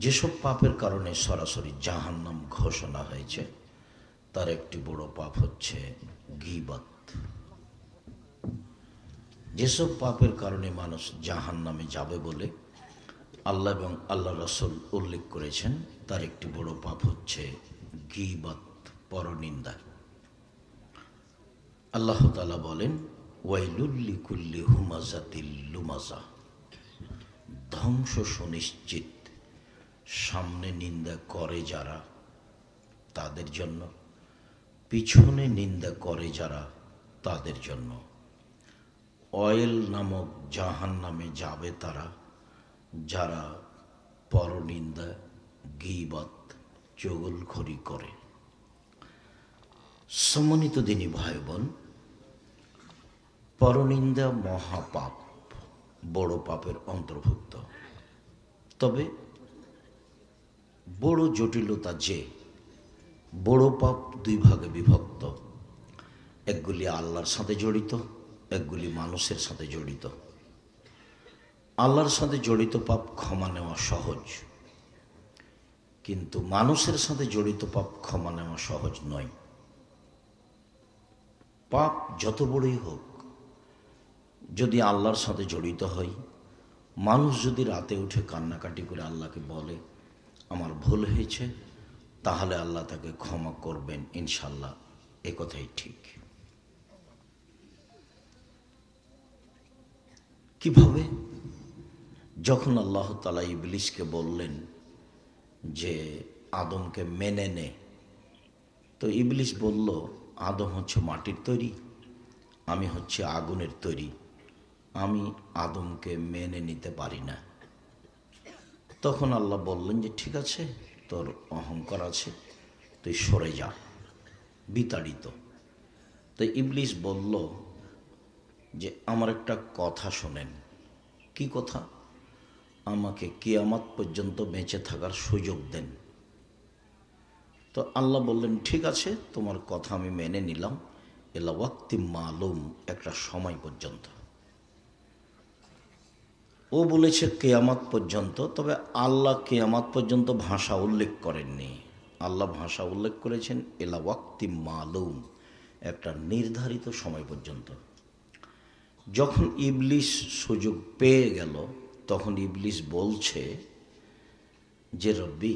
যেসব পাপের কারণে সরাসরি জাহান্নাম ঘোষণা হয়েছে তার একটি বড় পাপ হচ্ছে গীবত। যেসব পাপের কারণে মানুষ জাহান্নামে যাবে বলে আল্লাহ এবং আল্লাহ রাসূল উল্লেখ করেছেন তার একটি বড় পাপ হচ্ছে গীবত, পরনিন্দা। আল্লাহ তাআলা বলেন, ওয়াইলুল লিকুল্লি হুমাযাতিল লুমাযা, ধ্বংস সুনিশ্চিত সামনে নিন্দা করে যারা তাদের জন্য, পিছনে নিন্দা করে যারা তাদের জন্য। অয়েল নামক জাহান্নামে যাবে তারা যারা পরনিন্দা, গীবত, চগলখড়ি করে। সম্মানিত দিনী ভাই বোন, পরনিন্দা মহাপাপ, বড় পাপের অন্তর্ভুক্ত। তবে বড় জটিলতা যে বড় পাপ দুই ভাগে বিভক্ত, একগুলি আল্লাহর সাথে জড়িত, একগুলি মানুষের সাথে জড়িত। আল্লাহর সাথে জড়িত পাপ ক্ষমা নেওয়া সহজ, কিন্তু মানুষের সাথে জড়িত পাপ ক্ষমা নেওয়া সহজ নয়। পাপ যত বড়ই হোক, যদি আল্লাহর সাথে জড়িত হয়, মানুষ যদি রাতে উঠে কান্নাকাটি করে আল্লাহকে বলে আমার ভুল হয়েছে, তাহলে আল্লাহ তাকে ক্ষমা করবেন ইনশাল্লাহ, এ কথাই ঠিক। কিভাবে? যখন আল্লাহ তাআলা ইবলিসকে বললেন যে আদমকে মেনে নে, তো ইবলিস বলল আদম হচ্ছে মাটির তৈরি, আমি হচ্ছে আগুনের তৈরি, আমি আদমকে মেনে নিতে পারি না। তখন আল্লাহ বললেন যে ঠিক আছে, তোর অহংকার আছে, তুই সরে যা, বিতাড়িত। তো ইবলিস বলল যে আমার একটা কথা শোনেন। কি কথা? আমাকে কিয়ামত পর্যন্ত বেঁচে থাকার সুযোগ দেন। তো আল্লাহ বললেন ঠিক আছে, তোমার কথা আমি মেনে নিলাম, এলা ওয়াক্তি মালুম, একটা সময় পর্যন্ত। ও বলেছে কিয়ামত পর্যন্ত, তবে আল্লাহ কিয়ামত পর্যন্ত ভাষা উল্লেখ করেননি। আল্লাহ ভাষা উল্লেখ করেছেন এলা ওয়াক্তি মালুম, একটা নির্ধারিত সময় পর্যন্ত। যখন ইবলিস সুযোগ পেয়ে গেল, তখন ইবলিস বলছে যে রব্বি,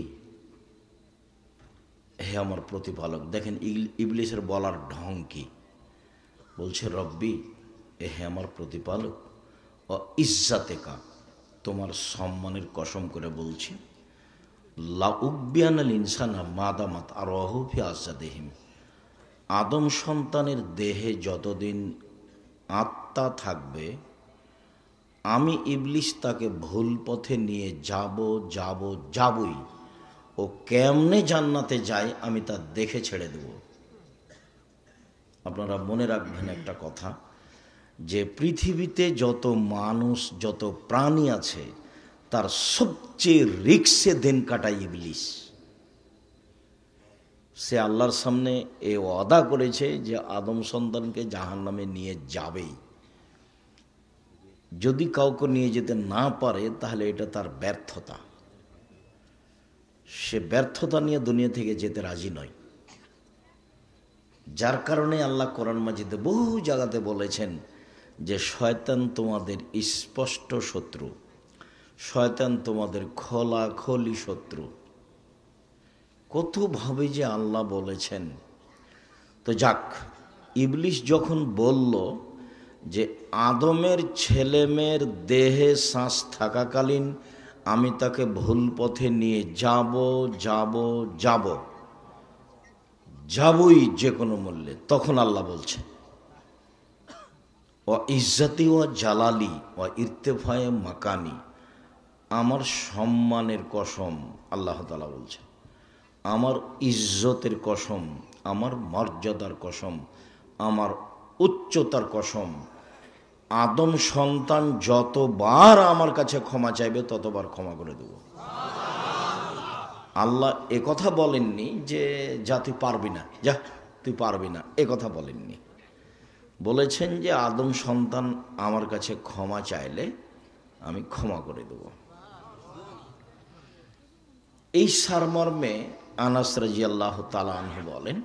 হে আমার প্রতিপালক। দেখেন ইবলিসের বলার ঢং কি, বলছে রব্বি, হে আমার প্রতিপালক, ও ইজ্জাতেকা, তোমার সম্মানের কসম করে বলছি, লা উকবিয়ানাল ইনসানা মাদামাত আরওয়াহু ফি আজসাদিহিম, আদম সন্তানের দেহে যতদিন আত্মা থাকবে আমি ইবলিস তাকে ভুল পথে নিয়ে যাবই। ও কেমনে জান্নাতে যায় আমি তা দেখে ছেড়ে দেব। আপনারা মনে রাখবেন একটা কথা, যে পৃথিবীতে যত মানুষ, যত প্রাণী আছে, তার সবচেয়ে রিক্সে দিন কাটায় ইবলিস। সে আল্লাহর সামনে এ ওয়াদা করেছে যে আদম সন্তানকে জাহান্নামে নিয়ে যাবেই। যদি কাউকে নিয়ে যেতে না পারে তাহলে এটা তার ব্যর্থতা। সে ব্যর্থতা নিয়ে দুনিয়া থেকে যেতে রাজি নয়। যার কারণে আল্লাহ কোরআন মাজিদে বহু জায়গাতে বলেছেন যে শয়তান তোমাদের স্পষ্ট শত্রু, শয়তান তোমাদের খোলাখলি শত্রু। কতভাবে যে আল্লাহ বলেছেন। তো যাক, ইবলিস যখন বলল যে আদমের ছেলেমেয়ের দেহে শ্বাস থাকাকালীন আমি তাকে ভুল পথে নিয়ে যাবই যে কোনো মূল্যে, তখন আল্লাহ বলছেন ও ইজ্জতি ও জালালি ও ইরতেফায়ে মাকানি, আমার সম্মানের কসম, আল্লাহ তাআলা বলছেন আমার ইজ্জতের কসম, আমার মর্যাদার কসম, আমার উচ্চতার কসম, আদম সন্তান যতবার আমার কাছে ক্ষমা চাইবে ততবার ক্ষমা করে দেব। আল্লাহ এ কথা বলেননি যে যা তুই পারবি না, যা তুই পারবি না, এ কথা বলেননি। বলেছেন যে আদম সন্তান আমার কাছে ক্ষমা চাইলে আমি ক্ষমা করে দেব। এই সারমর্মে আনাস রাদিয়াল্লাহু তাআলা আনহু বলেন,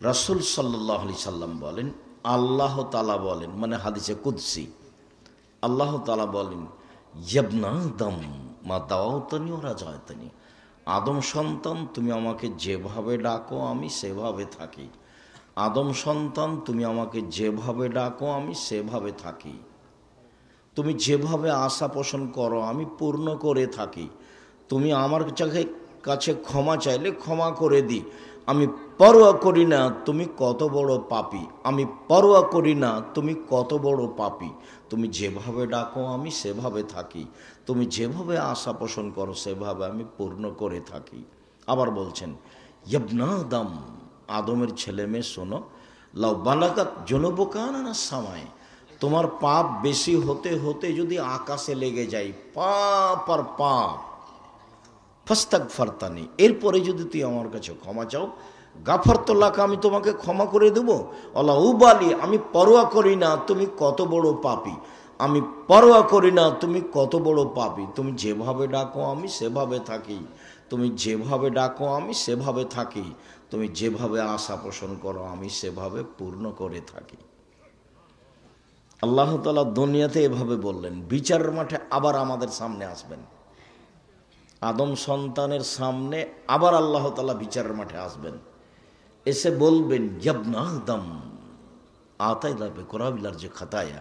রাসূল সাল্লাল্লাহু আলাইহি সাল্লাম বলেন, আল্লাহ তাআলা বলেন, মানে হাদিসে কুদসি, আল্লাহ তাআলা বলেন, ইয়াবনা আদম মা দাওয়াতানি ওয়া রাজাতানি, আদম সন্তান তুমি আমাকে যেভাবে ডাকো আমি সেভাবে থাকি। আদম সন্তান তুমি আমাকে যেভাবে ডাকো আমি সেভাবে থাকি। তুমি যেভাবে আশা পোষণ করো আমি পূর্ণ করে থাকি। তুমি আমার কাছে ক্ষমা চাইলে ক্ষমা করে দিই। আমি পরোয়া করি না তুমি কত বড় পাপী, আমি পরোয়া করি না তুমি কত বড় পাপী। তুমি যেভাবে ডাকো আমি সেভাবে থাকি। তুমি যেভাবে আশা পোষণ করো সেভাবে আমি পূর্ণ করে থাকি। আবার বলছেন, ইবনা আদম, আদমের ছেলে মেয়ে শোনো, লাউ বালাগাত জুনুবুকা সামায়, তোমার পাপ বেশি হতে হতে যদি আকাশে লেগে যায়, পাপ আর পাপ, ফাস্তাগফারতানি, এরপরে যদি তুই আমার কাছে ক্ষমা চাও, গাফারতুল্লাহকে, আমি তোমাকে ক্ষমা করে দেবো। আল্লাহ উবালি, আমি পরোয়া করি না তুমি কত বড় পাপী, আমি পরোয়া করি না তুমি কত বড় পাপী। তুমি যেভাবে ডাকো আমি সেভাবে থাকি। তুমি যেভাবে ডাকো আমি সেভাবে থাকি। তুমি যেভাবে আশা পোষণ করো আমি সেভাবে পূর্ণ করে থাকি। আল্লাহ তাআলা দুনিয়াতে এভাবে বললেন, বিচারের মাঠে আবার আমাদের সামনে আসবেন। আদম সন্তানের সামনে আবার আল্লাহ তাআলা বিচারের মাঠে আসবেন, এসে বলবেন, ইয়াবনা আদম আতাইলা বিকুরাবিলার যে খাতায়া,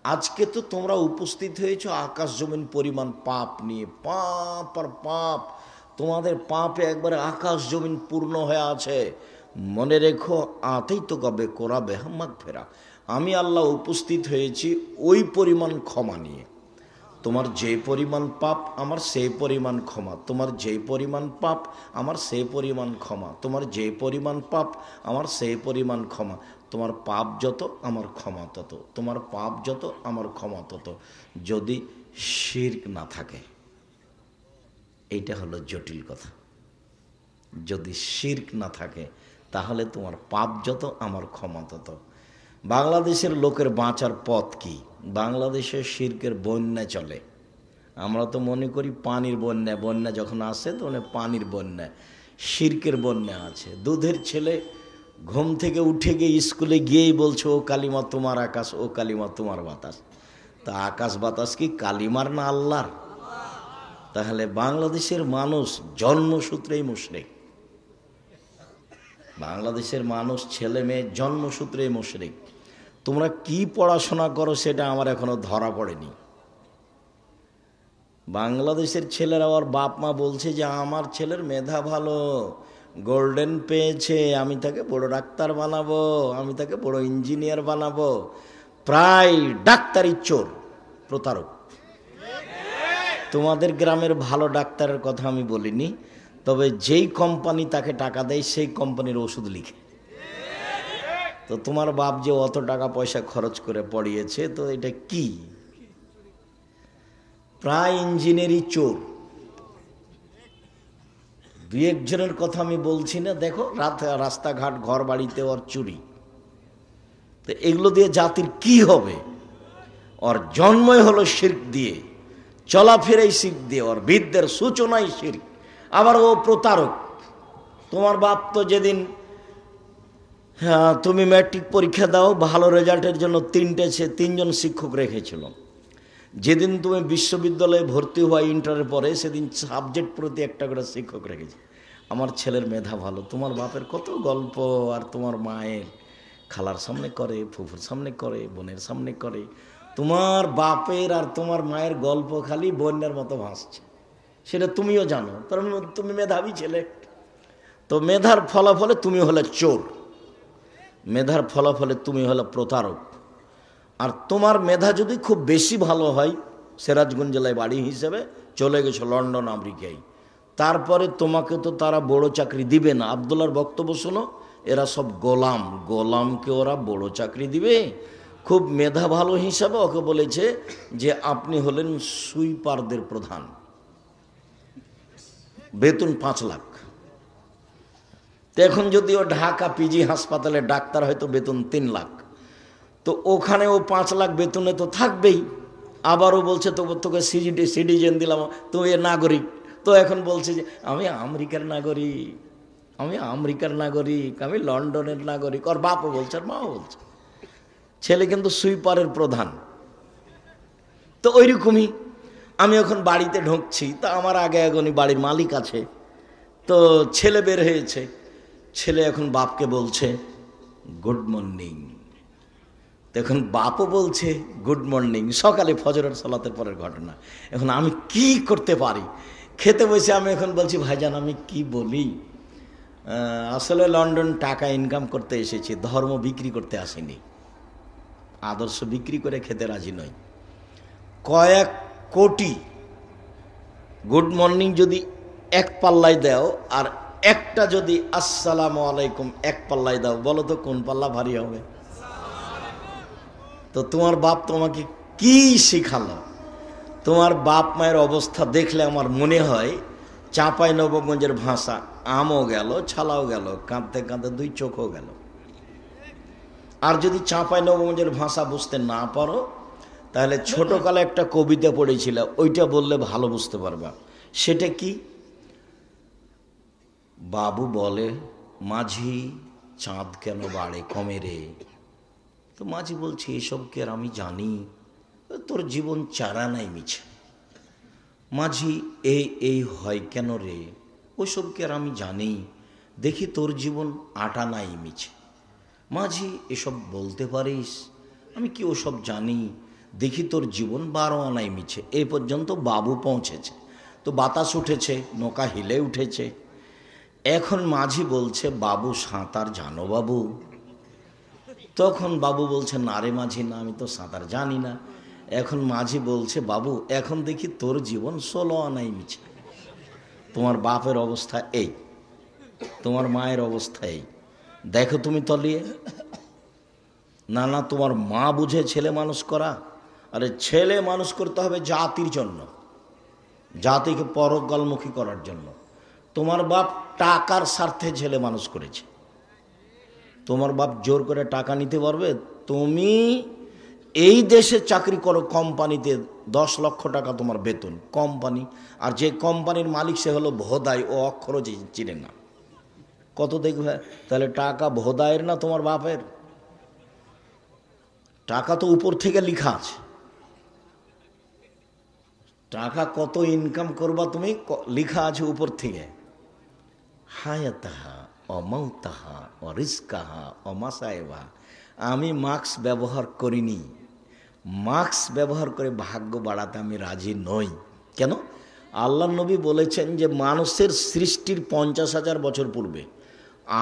আজকে তো তোমরা উপস্থিত হয়েছো আকাশ জমিন পরিমাণ পাপ নিয়ে, পাপ আর পাপ, তোমাদের পাপে একবারে আকাশ জমিন পূর্ণ হয়ে আছে। মনে রেখো, আতেই তো কবে কোরাবে হাম্মাক ফেরা, আমি আল্লাহ উপস্থিত হয়েছি ওই পরিমাণ ক্ষমা নিয়ে। তোমার যে পরিমাণ পাপ আমার সেই পরিমাণ ক্ষমা, তোমার যে পরিমাণ পাপ আমার সেই পরিমাণ ক্ষমা, তোমার যে পরিমাণ পাপ আমার সেই পরিমাণ ক্ষমা। তোমার পাপ যত আমার ক্ষমা তত, তোমার পাপ যত আমার ক্ষমা তত, যদি শিরক না থাকে। এইটা হলো জটিল কথা। যদি শিরক না থাকে তাহলে তোমার পাপ যত আমার ক্ষমা তত। বাংলাদেশের লোকের বাঁচার পথ কি? বাংলাদেশে শিরকের বন্যা চলে। আমরা তো মনে করি পানির বন্যা, বন্যা যখন আসে তো পানির বন্যা, শিরকের বন্যা আছে। দুধের ছেলে ঘুম থেকে উঠে গিয়ে স্কুলে গিয়েই বলছে, ও কালিমা তোমার আকাশ, ও কালিমা তোমার বাতাস। তা আকাশ বাতাস কি কালিমার না আল্লাহর? তাহলে বাংলাদেশের মানুষ জন্মসূত্রেই মুশরিক। বাংলাদেশের মানুষ ছেলে মেয়ে জন্মসূত্রেই মুশরিক। তোমরা কি পড়াশোনা করো সেটা আমার এখনো ধরা পড়েনি। বাংলাদেশের ছেলেরা ওর বাপ মা বলছে যে আমার ছেলের মেধা ভালো, গোল্ডেন পেয়েছে, আমি তাকে বড় ডাক্তার বানাবো, আমি তাকে বড় ইঞ্জিনিয়ার বানাবো। প্রায় ডাক্তারি চোর, প্রতারক। তোমাদের গ্রামের ভালো ডাক্তারের কথা আমি বলিনি, তবে যেই কোম্পানি তাকে টাকা দেয় সেই কোম্পানির ওষুধ লিখে। তো তোমার বাপ যে অত টাকা পয়সা খরচ করে পড়িয়েছে, তো এটা কি? প্রায় ইঞ্জিনিয়ারি চোর। দুই একজনের কথা আমি বলছি না, দেখো রাস্তাঘাট ঘর বাড়িতে ওর চুরি। তো এগুলো দিয়ে জাতির কি হবে? ওর জন্মই হলো শিরক দিয়ে, চলাফেরাই শিরক দিয়ে, ওর বিদ্যের সূচনাই শিরক। আবার ও প্রতারক। তোমার বাপ তো যেদিন তুমি ম্যাট্রিক পরীক্ষা দাও, ভালো রেজাল্টের জন্য তিনজন শিক্ষক রেখেছিল। যেদিন তুমি বিশ্ববিদ্যালয়ে ভর্তি হওয়া ইন্টারের পরে, সেদিন সাবজেক্ট প্রতি একটা করে শিক্ষক রেখেছে। আমার ছেলের মেধা ভালো। তোমার বাপের কত গল্প, আর তোমার মায়ের খালার সামনে করে, ফুফুর সামনে করে, বোনের সামনে করে। তোমার বাপের আর তোমার মায়ের গল্প খালি বন্যার মতো ভাসছে, সেটা তুমিও জানো। তুমি মেধাবী ছেলে, তো মেধার ফলাফলে তুমি হলে চোর, মেধার ফলাফলে তুমি হলে প্রতারক। আর তোমার মেধা যদি খুব বেশি ভালো হয়, সিরাজগঞ্জ জেলায় বাড়ি হিসেবে চলে গেছো লন্ডন আমেরিকায়, তারপরে তোমাকে তো তারা বড় চাকরি দিবে না। আব্দুল্লাহর বক্তব্য শোনো, এরা সব গোলাম, গোলামকে ওরা বড় চাকরি দিবে? খুব মেধা ভালো হিসাবে ওকে বলেছে যে আপনি হলেন সুইপারদের প্রধান, বেতন 5 লাখ। তো এখন যদি ও ঢাকা পিজি হাসপাতালে ডাক্তার হয়তো বেতন 3 লাখ, তো ওখানে ও 5 লাখ বেতনে তো থাকবেই। আবারও বলছে তোকে সিটিজেন দিলাম, তো এ নাগরিক, তো এখন বলছে যে আমি আমেরিকার নাগরিক, আমি আমেরিকার নাগরিক, আমি লন্ডনের নাগরিক। ওর বাপও বলছে আর মাও বলছে। ছেলে কিন্তু সুইপারের প্রধান। তো ওইরকমই আমি এখন বাড়িতে ঢুকছি, তা আমার আগে এগোনি বাড়ির মালিক আছে, তো ছেলে বের হয়েছে। ছেলে এখন বাপকে বলছে গুড মর্নিং। এখন বাপও বলছে গুড মর্নিং। সকালে ফজরের সালাতের পরের ঘটনা। এখন আমি কি করতে পারি? খেতে বসে আমি এখন বলছি ভাইজান আমি কি বলি, আসলে লন্ডন টাকা ইনকাম করতে এসেছি, ধর্ম বিক্রি করতে আসিনি, আদর্শ বিক্রি করে খেতে রাজি নই। কয়েক কোটি গুড মর্নিং যদি এক পাল্লায় দাও আর একটা যদি আসসালামু আলাইকুম এক পাল্লায় দাও, বলো তো কোন পাল্লা ভারী হবে? তো তোমার বাপ তোমাকে কি শিখালো? তোমার বাপ মায়ের অবস্থা দেখলে আমার মনে হয় চাঁপাইনবাবগঞ্জের ভাষা, আমও গেল ছালাও গেল, কাঁদতে কাঁদতে দুই চোখও গেল। আর যদি চাঁপাইনবাবগঞ্জের ভাষা বুঝতে না পারো তাহলে ছোটকালে একটা কবিতা পড়েছিল, ওইটা বললে ভালো বুঝতে পারবা। সেটা কি? বাবু বলে মাঝি চাঁদ কেন বাড়ে কমে রে। তো মাঝি বলছে এসব কি আর আমি জানি, তোর জীবন চারা নাই মিছে। মাঝি এই হয় কেন রে, ওসব কি আর আমি জানি, দেখি তোর জীবন আটা নাই মিছে। মাঝি এসব বলতে পারিস, আমি কি ওসব জানি, দেখি তোর জীবন 12 আনাই মিছে। এই পর্যন্ত বাবু পৌঁছেছে। তো বাতাস উঠেছে, নৌকা হিলে উঠেছে। এখন মাঝি বলছে বাবু সাঁতার জানো বাবু? তখন বাবু বলছে না রে মাঝি, না আমি তো সাঁতার জানি না। এখন মাঝি বলছে বাবু এখন দেখি তোর জীবন 16 আনাই মিছে। তোমার বাপের অবস্থা এই, তোমার মায়ের অবস্থা এই, দেখো তুমি তলিয়ে। না না, তোমার মা বুঝে ছেলে মানুষ করা? আরে ছেলে মানুষ করতে হবে জাতির জন্য, জাতিকে পরকালমুখী করার জন্য। তোমার বাপ টাকার স্বার্থে ছেলে মানুষ করেছে। তোমার বাপ জোর করে টাকা নিতে পারবে? তুমি এই দেশে চাকরি করো কোম্পানিতে, 10 লক্ষ টাকা তোমার বেতন, কোম্পানি, আর যে কোম্পানির মালিক সে হলো ভোদাই, ও অক্ষরও চিনে না। কত দেখবে? তাহলে টাকা ভোদাইয়ের না তোমার বাপের? টাকা তো উপর থেকে লিখা আছে, টাকা কত ইনকাম করবা তুমি লিখা আছে উপর থেকে। হায়াতাহা অমাউতাহা অরিস্কাহা অমাসায়েবা। আমি মাস্ক ব্যবহার করিনি, মাস্ক ব্যবহার করে ভাগ্য বাড়াতে আমি রাজি নই। কেন? আল্লাহ নবী বলেছেন যে মানুষের সৃষ্টির 50,000 বছর পূর্বে,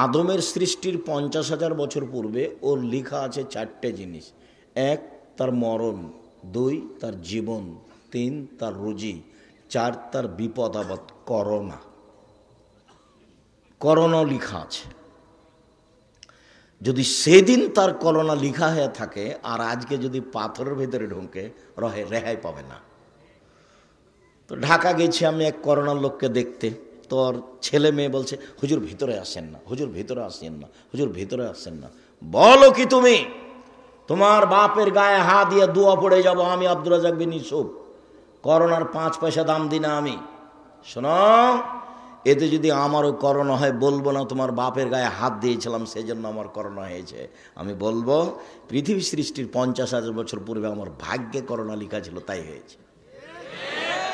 আদমের সৃষ্টির 50,000 বছর পূর্বে ওর লেখা আছে 4টে জিনিস। 1 তার মরণ, 2 তার জীবন, 3 তার রুজি, 4 তার বিপদ আপদ, করোনা। করোনা লেখা আছে। যদি সেদিন তার করোনা লেখা হয়ে থাকে আর আজকে যদি পাথরের ভেতরে ঢুকে রেহাই পাবে না। তো ঢাকা গেছি আমি এক করোনার লোককে দেখতে, তোর ছেলে মেয়ে বলছে হুজুর ভিতরে আসেন না, হুজুর ভিতরে আসেন না, হুজুর ভিতরে আসেন না। বলো কি তুমি? তোমার বাপের গায়ে হাত দিয়ে দোয়া পড়ে যাব আমি, আব্দুর রাজ্জাক বিন ইউসুফ। করোনার 5 পয়সা দাম দিই না আমি। শোনো, এতে যদি আমারও করোনা হয় বলবো না তোমার বাপের গায়ে হাত দিয়েছিলাম সেজন্য আমার করোনা হয়েছে। আমি বলবো পৃথিবী সৃষ্টির 50,000 বছর পূর্বে আমার ভাগ্যে করোনা লেখা ছিল, তাই হয়েছে।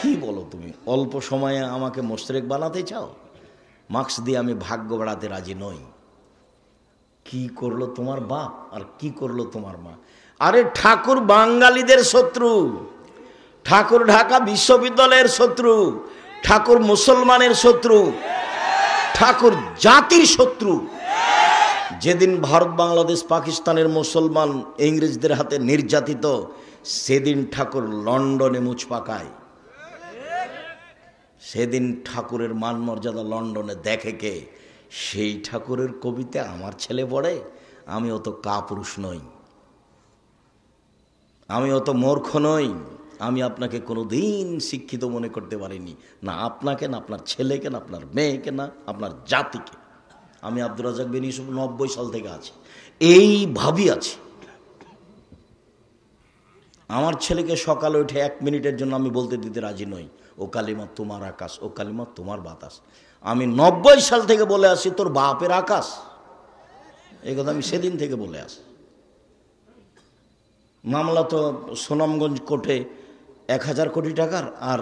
কি বলো তুমি? অল্প সময়ে আমাকে মোশরেক বানাতে চাও? মাস্ক দিয়ে আমি ভাগ্য বাড়াতে রাজি নই। কি করলো তোমার বাপ আর কি করলো তোমার মা? আরে ঠাকুর বাঙালিদের শত্রু, ঠাকুর ঢাকা বিশ্ববিদ্যালয়ের শত্রু, ঠাকুর মুসলমানের শত্রু, ঠাকুর জাতির শত্রু। যেদিন ভারত বাংলাদেশ পাকিস্তানের মুসলমান ইংরেজদের হাতে নির্যাতিত, সেদিন ঠাকুর লন্ডনে মুছ পাকায়। সেদিন ঠাকুরের মান মর্যাদা লন্ডনে দেখে কে? সেই ঠাকুরের কবিতা আমার ছেলে পড়ে। আমি অত কাপুরুষ নই, আমি অত মূর্খ নই। আমি আপনাকে কোনোদিন শিক্ষিত মনে করতে পারিনি, না আপনাকে, না আপনার ছেলেকে, না আপনার মেয়েকে, না আপনার জাতিকে। আমি আব্দুর রাজ্জাক বিন ইউসুফ 90 সাল থেকে আছি, এইভাবেই আছি। আমার ছেলেকে সকালে উঠে 1 মিনিটের জন্য আমি বলতে দিতে রাজি নই, ও কালিমা তোমার আকাশ, ও কালিমা তোমার বাতাস। আমি 90 সাল থেকে বলে আসি তোর বাপের আকাশ, এই কথা আমি সেদিন থেকে বলে আসি। মামলা তো সুনামগঞ্জ কোর্টে 1000 কোটি টাকার, আর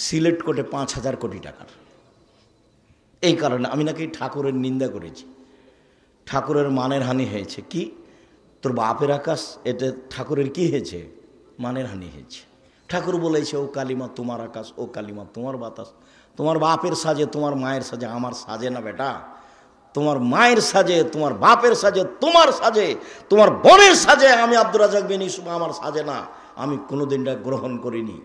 সিলেট কোর্টে 5000 কোটি টাকার। এই কারণে আমি নাকি ঠাকুরের নিন্দা করেছি, ঠাকুরের মানের হানি হয়েছে। কি তোর বাপের আকাশ, এতে ঠাকুরের কি হয়েছে? মানের হানি হয়েছে। ঠাকুর বলেছে ও কালিমা তোমার আকাশ, ও কালিমা তোমার বাতাস। তোমার বাপের সাজে, তোমার মায়ের সাজে, আমার সাজে না বেটা। তোমার মায়ের সাজে, তোমার বাপের সাজে, তোমার সাজে, তোমার বোনের সাজে, আমি আব্দুর রাজ্জাক বিন ইউসুফ আমার সাজে না। আমি কোনোদিনটা গ্রহণ করিনি।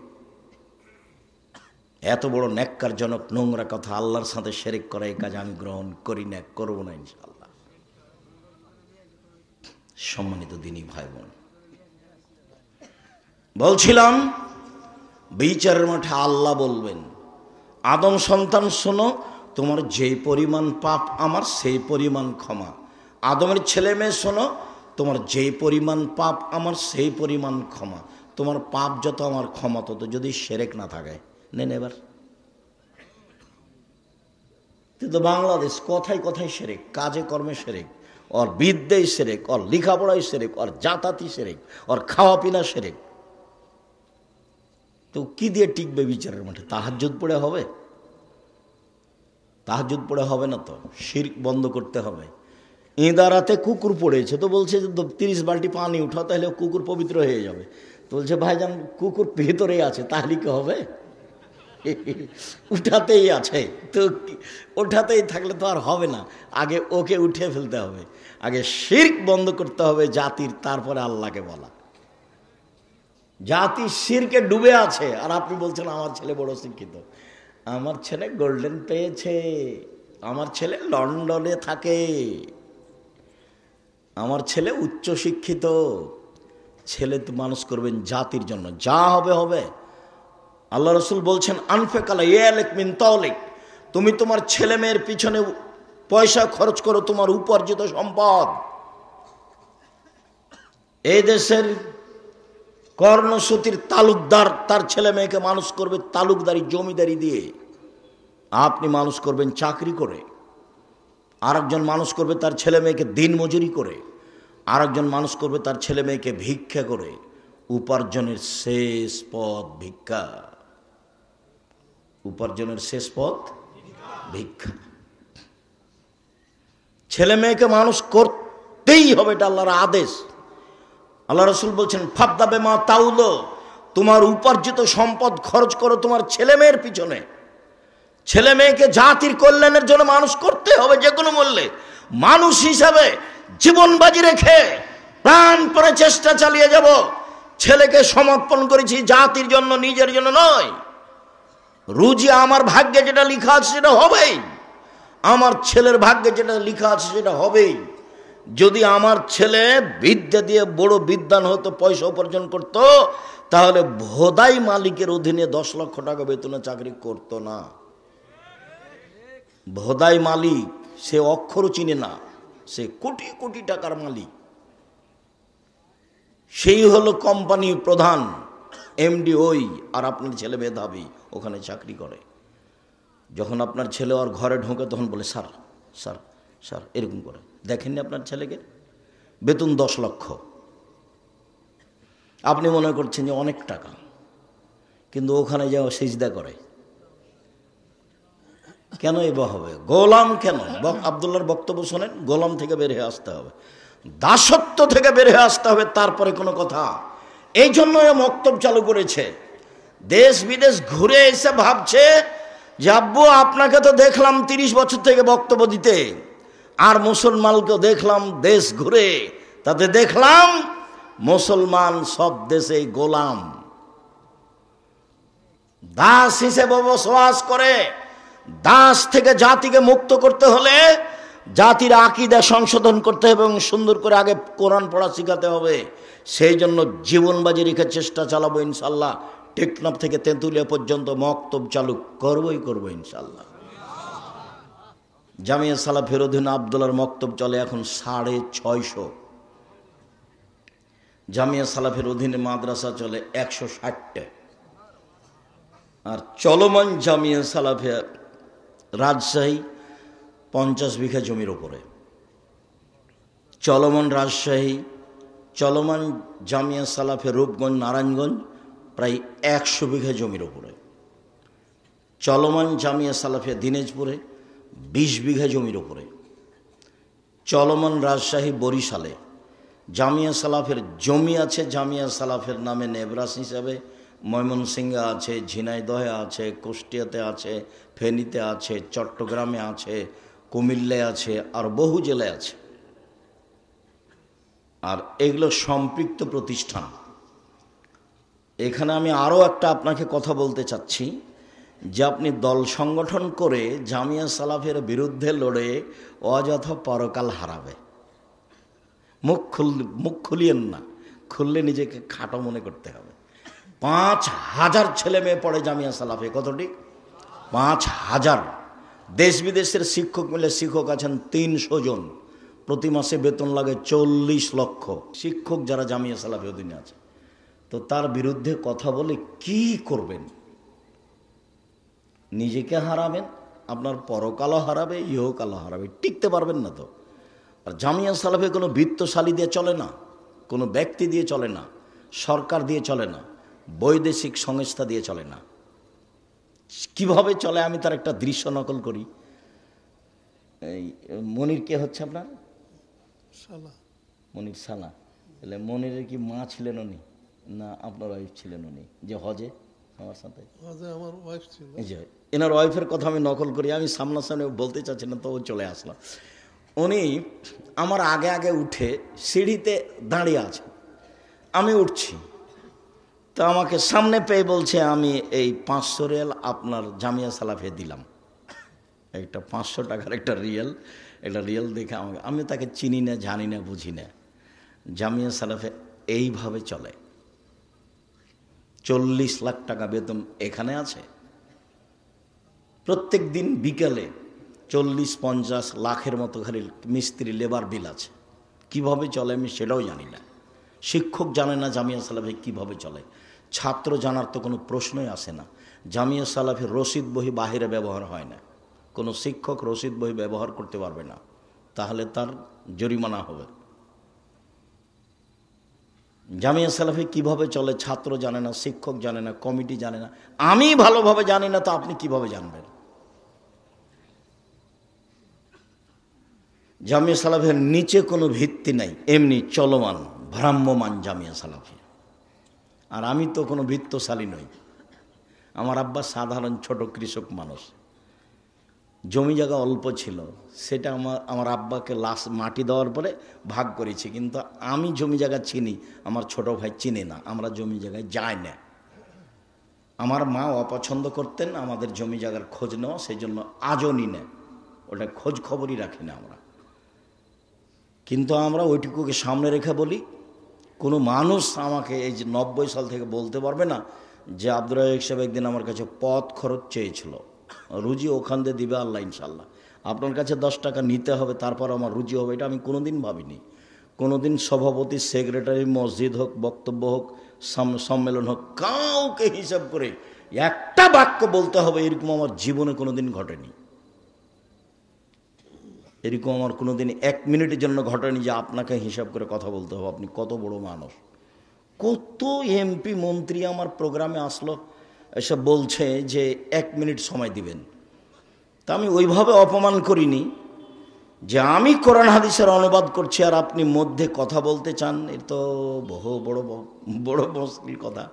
এত বড় ন্যাক্কারজনক নোংরা কথা, আল্লাহর সাথে শিরক করা, এই কাজ আমি গ্রহণ করি না, করবো না ইনশাআল্লাহ। সম্মানিত দিনী ভাই বোন, বলছিলাম বিচারের মাঠে আল্লাহ বলবেন, আদম সন্তান শোনো, তোমার যেই পরিমাণ পাপ আমার সেই পরিমাণ ক্ষমা। আদমের ছেলে মেয়ে শোনো, তোমার যেই পরিমাণ পাপ আমার সেই পরিমাণ ক্ষমা। তোমার পাপ যত আমার ক্ষমা তত, যদি শিরক না থাকে। নেন এবার। কিন্তু বাংলাদেশ কথায় কথায় শিরক, কাজে কর্মে শিরক, ওর বিদ্যায় শিরক, ওর লেখাপড়ায় শিরক, ওর জাতাতি শিরক, ওর খাওয়া পিনা শিরক। তো কি দিয়ে টিকবে বিচারের মাঠে? তাহাজ্জুদ পড়ে হবে? তাহাজ্জুদ পড়ে হবে না তো, শিরক বন্ধ করতে হবে। ইঁদারাতে কুকুর পড়েছে, তো বলছে যে 30 বালতি পানি উঠাও, তাহলে কুকুর পবিত্র হয়ে যাবে। তো বলছে ভাইজান কুকুর ভেতরেই আছে, তাহলে কি হবে? উঠাতেই আছে, তো ওঠাতেই থাকলে তো আর হবে না। আগে ওকে উঠে ফেলতে হবে, আগে শিরক বন্ধ করতে হবে জাতির, তারপরে আল্লাহকে বলা। জাতি শিরকে ডুবে আছে, আর আপনি বলছেন আমার ছেলে বড় শিক্ষিত। আমার ছেলে গোল্ডেন পেয়েছে, আমার ছেলে লন্ডনে থাকে, আমার ছেলে উচ্চ শিক্ষিত। ছেলে তো মানুষ করবেন জাতির জন্য, যা হবে হবে। আল্লাহ রসুল বলছেন আনফেকালা ইয়ালিক মিন তাওলিক, তুমি তোমার ছেলে মেয়ের পিছনে পয়সা খরচ করো, তোমার উপার্জিত সম্পদ। এই দেশের কর্ণসূতির তালুকদার তার ছেলে মেয়েকে মানুষ করবে তালুকদারি জমিদারি দিয়ে, আপনি মানুষ করবেন চাকরি করে। আরেকজন মানুষ করবে তার ছেলে মেয়েকে দিনমজুরি করে, আরেকজন মানুষ করবে তার ছেলে মেয়েকে ভিক্ষা করে। উপার্জনের শেষ পথ ভিক্ষা, উপার্জনের শেষ পথ ভিক্ষা। ছেলে মেয়েকে মানুষ করতেই হবে, এটা আল্লাহর আদেশ। আল্লাহ রসুল বলছেন ফাবদা বেমা তাউলো, তোমার উপার্জিত সম্পদ খরচ করো তোমার ছেলে মেয়ের পিছনে। ছেলে মেয়েকে জাতির কল্যাণের জন্য মানুষ করতে হবে যে কোনো মূল্যে। মানুষ হিসাবে জীবন বাজি রেখে প্রাণপণে চেষ্টা চালিয়ে যাব। ছেলেকে সমর্পণ করেছি জাতির জন্য, নিজের জন্য নয়। রুজি আমার ভাগ্যে যেটা লেখা আছে সেটা হবেই, আমার ছেলের ভাগ্যে যেটা লেখা আছে সেটা হবেই। যদি আমার ছেলে বিদ্যা দিয়ে বড় বিদ্বান হতো, পয়সা উপার্জন করত, তাহলে ভোদাই মালিকের অধীনে 10 লক্ষ টাকা বেতনে চাকরি করত না। ভোদাই মালিক সে অক্ষরও চিনে না, সে কোটি কোটি টাকার মালিক। সেই হলো কোম্পানি প্রধান এমডি ওই, আর আপনার ছেলে মেধাবী ওখানে চাকরি করে। যখন আপনার ছেলে ওর ঘরে ঢোকে তখন বলে স্যার স্যার স্যার, এরকম করে। দেখেননি আপনার ছেলেকে? বেতন 10 লক্ষ। আপনি মনে করছেন যে অনেক টাকা, কিন্তু ওখানে যাওয়া সিজদা করে। কেন এবার হবে? গোলাম কেন? আব্দুল্লাহর বক্তব্য শোনেন, গোলাম থেকে বের হয়ে আসতে হবে, দাসত্ব থেকে বের হয়ে আসতে হবে, তারপরে কোনো কথা। এই জন্য বক্তব্য চালু করেছে। দেশ বিদেশ ঘুরে এসে ভাবছে যে আব্বু আপনাকে তো দেখলাম 30 বছর থেকে বক্তব্য দিতে, আর মুসলমানকে দেখলাম দেশ ঘুরে, তাতে দেখলাম মুসলমান সব দেশে গোলাম, দাস হিসেবে বসবাস করে। দাস থেকে জাতিকে মুক্ত করতে হলে জাতির আকীদা সংশোধন করতে হবে এবং সুন্দর করে আগে কোরআন পড়া শিখাতে হবে। সেই জন্য জীবন বাজি রেখে চেষ্টা চালাবো ইনশাল্লাহ। টেকনাফ থেকে তেঁতুলিয়া পর্যন্ত মক্তব চালু করবো ইনশাল্লাহ। জামিয়া সালাফির অধীনে আব্দুল্লাহর মক্তব চলে এখন 650। জামিয়া সালাফির অধীনে মাদ্রাসা চলে 160টা। আর চলমান জামিয়া সালাফিয়া রাজশাহী 50 বিঘা জমির ওপরে, চলমান রাজশাহী, চলমান জামিয়া সালাফিয়া রূপগঞ্জ নারায়ণগঞ্জ প্রায় 100 বিঘা জমির ওপরে, চলমান জামিয়া সালাফিয়া দিনাজপুরে 20 বিঘা জমির ওপরে, চলমান রাজশাহী বরিশালে জামিয়া সালাফের জমি আছে, জামিয়া সালাফের নামে নেবরাস হিসাবে ময়মনসিংহে আছে, ঝিনাইদহে আছে, কুষ্টিয়াতে আছে, ফেনীতে আছে, চট্টগ্রামে আছে, কুমিল্লায় আছে, আর বহু জেলায় আছে। আর এগুলো সম্পৃক্ত প্রতিষ্ঠান। এখানে আমি আরও একটা আপনাকে কথা বলতে চাচ্ছি যে আপনি দল সংগঠন করে জামিয়া সালাফের বিরুদ্ধে লড়ে অযথা পরকাল হারাবে। মুখ খুলিয়েন না, খুললে নিজেকে খাটো মনে করতে হবে। 5000 ছেলে মেয়ে পড়ে জামিয়া সালাফে, কতটি? 5000। দেশ বিদেশের শিক্ষক মিলে শিক্ষক আছেন 300 জন, প্রতি মাসে বেতন লাগে 40 লক্ষ শিক্ষক যারা জামিয়া সালাফে অধীনে আছে। তো তার বিরুদ্ধে কথা বলে কি করবেন? নিজেকে হারাবেন, আপনার পরকালও হারাবে, ইহকালও হারাবে, টিকতে পারবেন না তো। আর জামিয়া সালাফে কোনো বৃত্তশালী দিয়ে চলে না, কোনো ব্যক্তি দিয়ে চলে না, সরকার দিয়ে চলে না, বৈদেশিক সংস্থা দিয়ে চলে না। কিভাবে চলে আমি তার একটা দৃশ্য নকল করি। এই মনির কে হচ্ছে আপনার? মনির সালা। তাহলে মনিরের কি মা ছিলেন উনি, না আপনার ওয়াইফ ছিলেন উনি যে হজে আমার সাথে? আমার ওয়াইফ ছিল। এনার ওয়াইফের কথা আমি নকল করি, আমি সামনাসামনি বলতে চাচ্ছি না, তো ও চলে আসলো। উনি আমার আগে আগে উঠে সিঁড়িতে দাঁড়িয়ে আছে, আমি উঠছি, তো আমাকে সামনে পেয়ে বলছে আমি এই 500 রিয়াল আপনার জামিয়া সালাফে দিলাম। একটা 500 টাকার একটা রিয়াল দেখে আমাকে, আমি তাকে চিনি না, জানি না, বুঝি না। জামিয়া সালাফে এইভাবে চলে। 40 লাখ টাকা বেতন এখানে আছে। প্রত্যেক দিন বিকেলে 40-50 লাখের মতো খালি মিস্ত্রি লেবার বিল আছে। কিভাবে চলে আমি সেটাও জানি না। শিক্ষক জানে না জামিয়া সালাফে কিভাবে চলে, ছাত্র জানার তো কোনো প্রশ্নই আসে না। জামিয়া সালাফের রসিদ বই বাহিরে ব্যবহার হয় না, কোনো শিক্ষক রসিদ বই ব্যবহার করতে পারবে না, তাহলে তার জরিমানা হবে। জামিয়া সালাফে কিভাবে চলে ছাত্র জানে না, শিক্ষক জানে না, কমিটি জানে না, আমি ভালোভাবে জানি না, তো আপনি কিভাবে জানবেন? জামিয়া সালাফের নিচে কোনো ভিত্তি নাই, এমনি চলমান ভ্রাম্যমান জামিয়া সালাফি। আর আমি তো কোনো বৃত্তশালী নই, আমার আব্বা সাধারণ ছোট কৃষক মানুষ, জমি জায়গা অল্প ছিল, সেটা আমার আব্বাকে লাশ মাটি দেওয়ার পরে ভাগ করেছি। কিন্তু আমি জমি জায়গা চিনি, আমার ছোট ভাই চিনে না, আমরা জমি জায়গায় যাই না। আমার মা অপছন্দ করতেন আমাদের জমি জায়গার খোঁজ নেওয়া, সেই জন্য আজও নি না, ওটা খোঁজ খবরই রাখি না আমরা। কিন্তু আমরা ওইটুকুকে সামনে রেখে বলি, কোনো মানুষ আমাকে এই যে 90 সাল থেকে বলতে পারবে না যে আব্দুর রাজ্জাক সাহেব একদিন আমার কাছে পথ খরচ চেয়েছিল, রুজি ওখান দিয়ে দিবে আল্লাহ ইনশাল্লাহ, আপনার কাছে 10 টাকা নিতে হবে তারপর আমার রুজি হবে, এটা আমি কোনোদিন ভাবিনি। কোনোদিন সভাপতি, সেক্রেটারি, মসজিদ হোক, বক্তব্য হোক, সম্মেলন হোক, কাউকে হিসাব করে একটা বাক্য বলতে হবে এরকম আমার জীবনে কোনোদিন ঘটেনি। এরকম আমার কোনোদিন 1 মিনিটের জন্য ঘটেনি যে আপনাকে হিসাব করে কথা বলতে হবে, আপনি কত বড় মানুষ। কত এমপি মন্ত্রী আমার প্রোগ্রামে আসলো, এসব বলছে যে 1 মিনিট সময় দিবেন। তা আমি ওইভাবে অপমান করিনি যে আমি কোরআন হাদিসের অনুবাদ করছি আর আপনি মধ্যে কথা বলতে চান, এর তো বহু বড় মুশকিল কথা।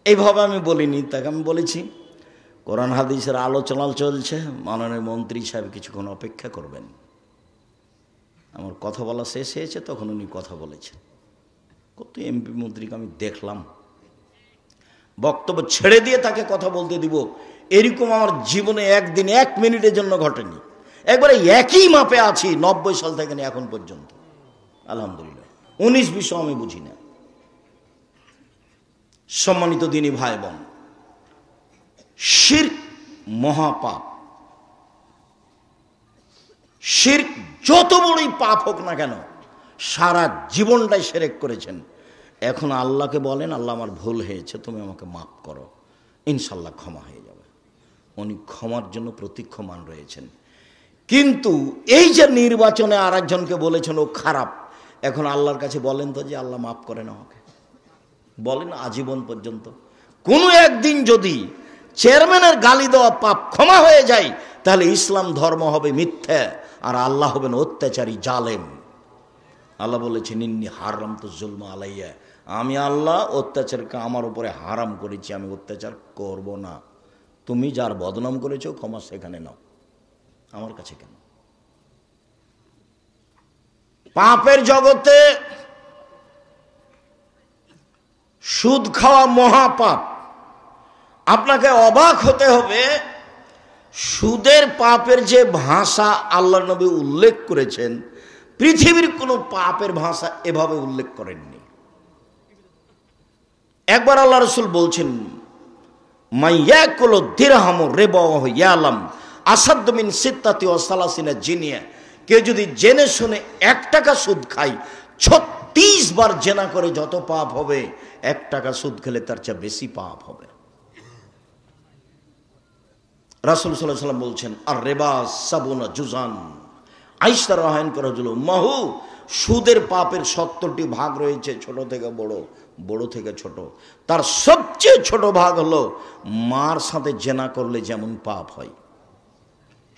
এইভাবে আমি বলিনি, তাকে আমি বলেছি কোরআন হাদিসের আলোচনা চলছে, মাননীয় মন্ত্রী সাহেব কিছুক্ষণ অপেক্ষা করবেন। আমার কথা বলা শেষ হয়েছে, তখন উনি কথা বলেছেন। কত এমপি মন্ত্রীকে আমি দেখলাম, বক্তব্য ছেড়ে দিয়ে তাকে কথা বলতে দিব, এরকম আমার জীবনে একদিন 1 মিনিটের জন্য ঘটেনি। একবারে একই মাপে আছি 90 সাল থেকে এখন পর্যন্ত, আলহামদুলিল্লাহ। 19-20 আমি বুঝি না। সম্মানিত দিনী ভাই বোন, শিরক মহাপাপ। শিরক যত বড়ই পাপ হোক না কেন, সারা জীবনটাই শিরক করেছেন, এখন আল্লাহকে বলেন আল্লাহ আমার ভুল হয়েছে, তুমি আমাকে মাফ করো, ইনশাল্লাহ ক্ষমা হয়ে যাবে। উনি ক্ষমার জন্য প্রতীক্ষমান রয়েছেন। কিন্তু এই যে নির্বাচনে আর একজনকে বলেছেন ও খারাপ, এখন আল্লাহর কাছে বলেন তো যে আল্লাহ মাফ করেন আমাকে, বলেন আজীবন পর্যন্ত। কোনো একদিন যদি চেয়ারম্যানের গালি দেওয়া পাপ ক্ষমা হয়ে যায়, তাহলে ইসলাম ধর্ম হবে মিথ্যা আর আল্লাহ হবেন অত্যাচারী জালেম। আল্লাহ বলেছেন ইন্নী হারাম তো জুলমা আলাইয়া, আমি আল্লাহ অত্যাচারকে আমার উপরে হারাম করেছি, আমি অত্যাচার করব না। তুমি যার বদনাম করেছো ক্ষমা সেখানে নাও, আমার কাছে কেন? পাপের জগতে সুদ খাওয়া মহাপাপ। আপনাকে অবাক হতে হবে, সুদের পাপের যে ভাষা আল্লাহ নবী উল্লেখ করেছেন, পৃথিবীর কোনো পাপের ভাষা এভাবে উল্লেখ করেননি। একবার আল্লাহ রসুল বলছেন, মাইয়াকুল দিরহাম রিবাহু ইয়ালাম আসাদ্দু মিন সিত্তাতি ওয়া সালাসিনা জিনিয়া। কেউ যদি জেনে শুনে 1 টাকা সুদ খায়, 36 বার জেনা করে যত পাপ হবে, 1 টাকা সুদ খেলে তার চেয়ে বেশি পাপ হবে। রাসূল সাল্লাল্লাহু আলাইহি ওয়াসাল্লাম বলছেন, আর রিবা সাবুনা জুজান। আয়েশা রাদিয়াল্লাহু আনহা মাহু, সুদের পাপের 70টি ভাগ রয়েছে, ছোট থেকে বড়, বড় থেকে ছোট। তার সবচেয়ে ছোট ভাগ হলো মার সাথে জেনা করলে যেমন পাপ হয়,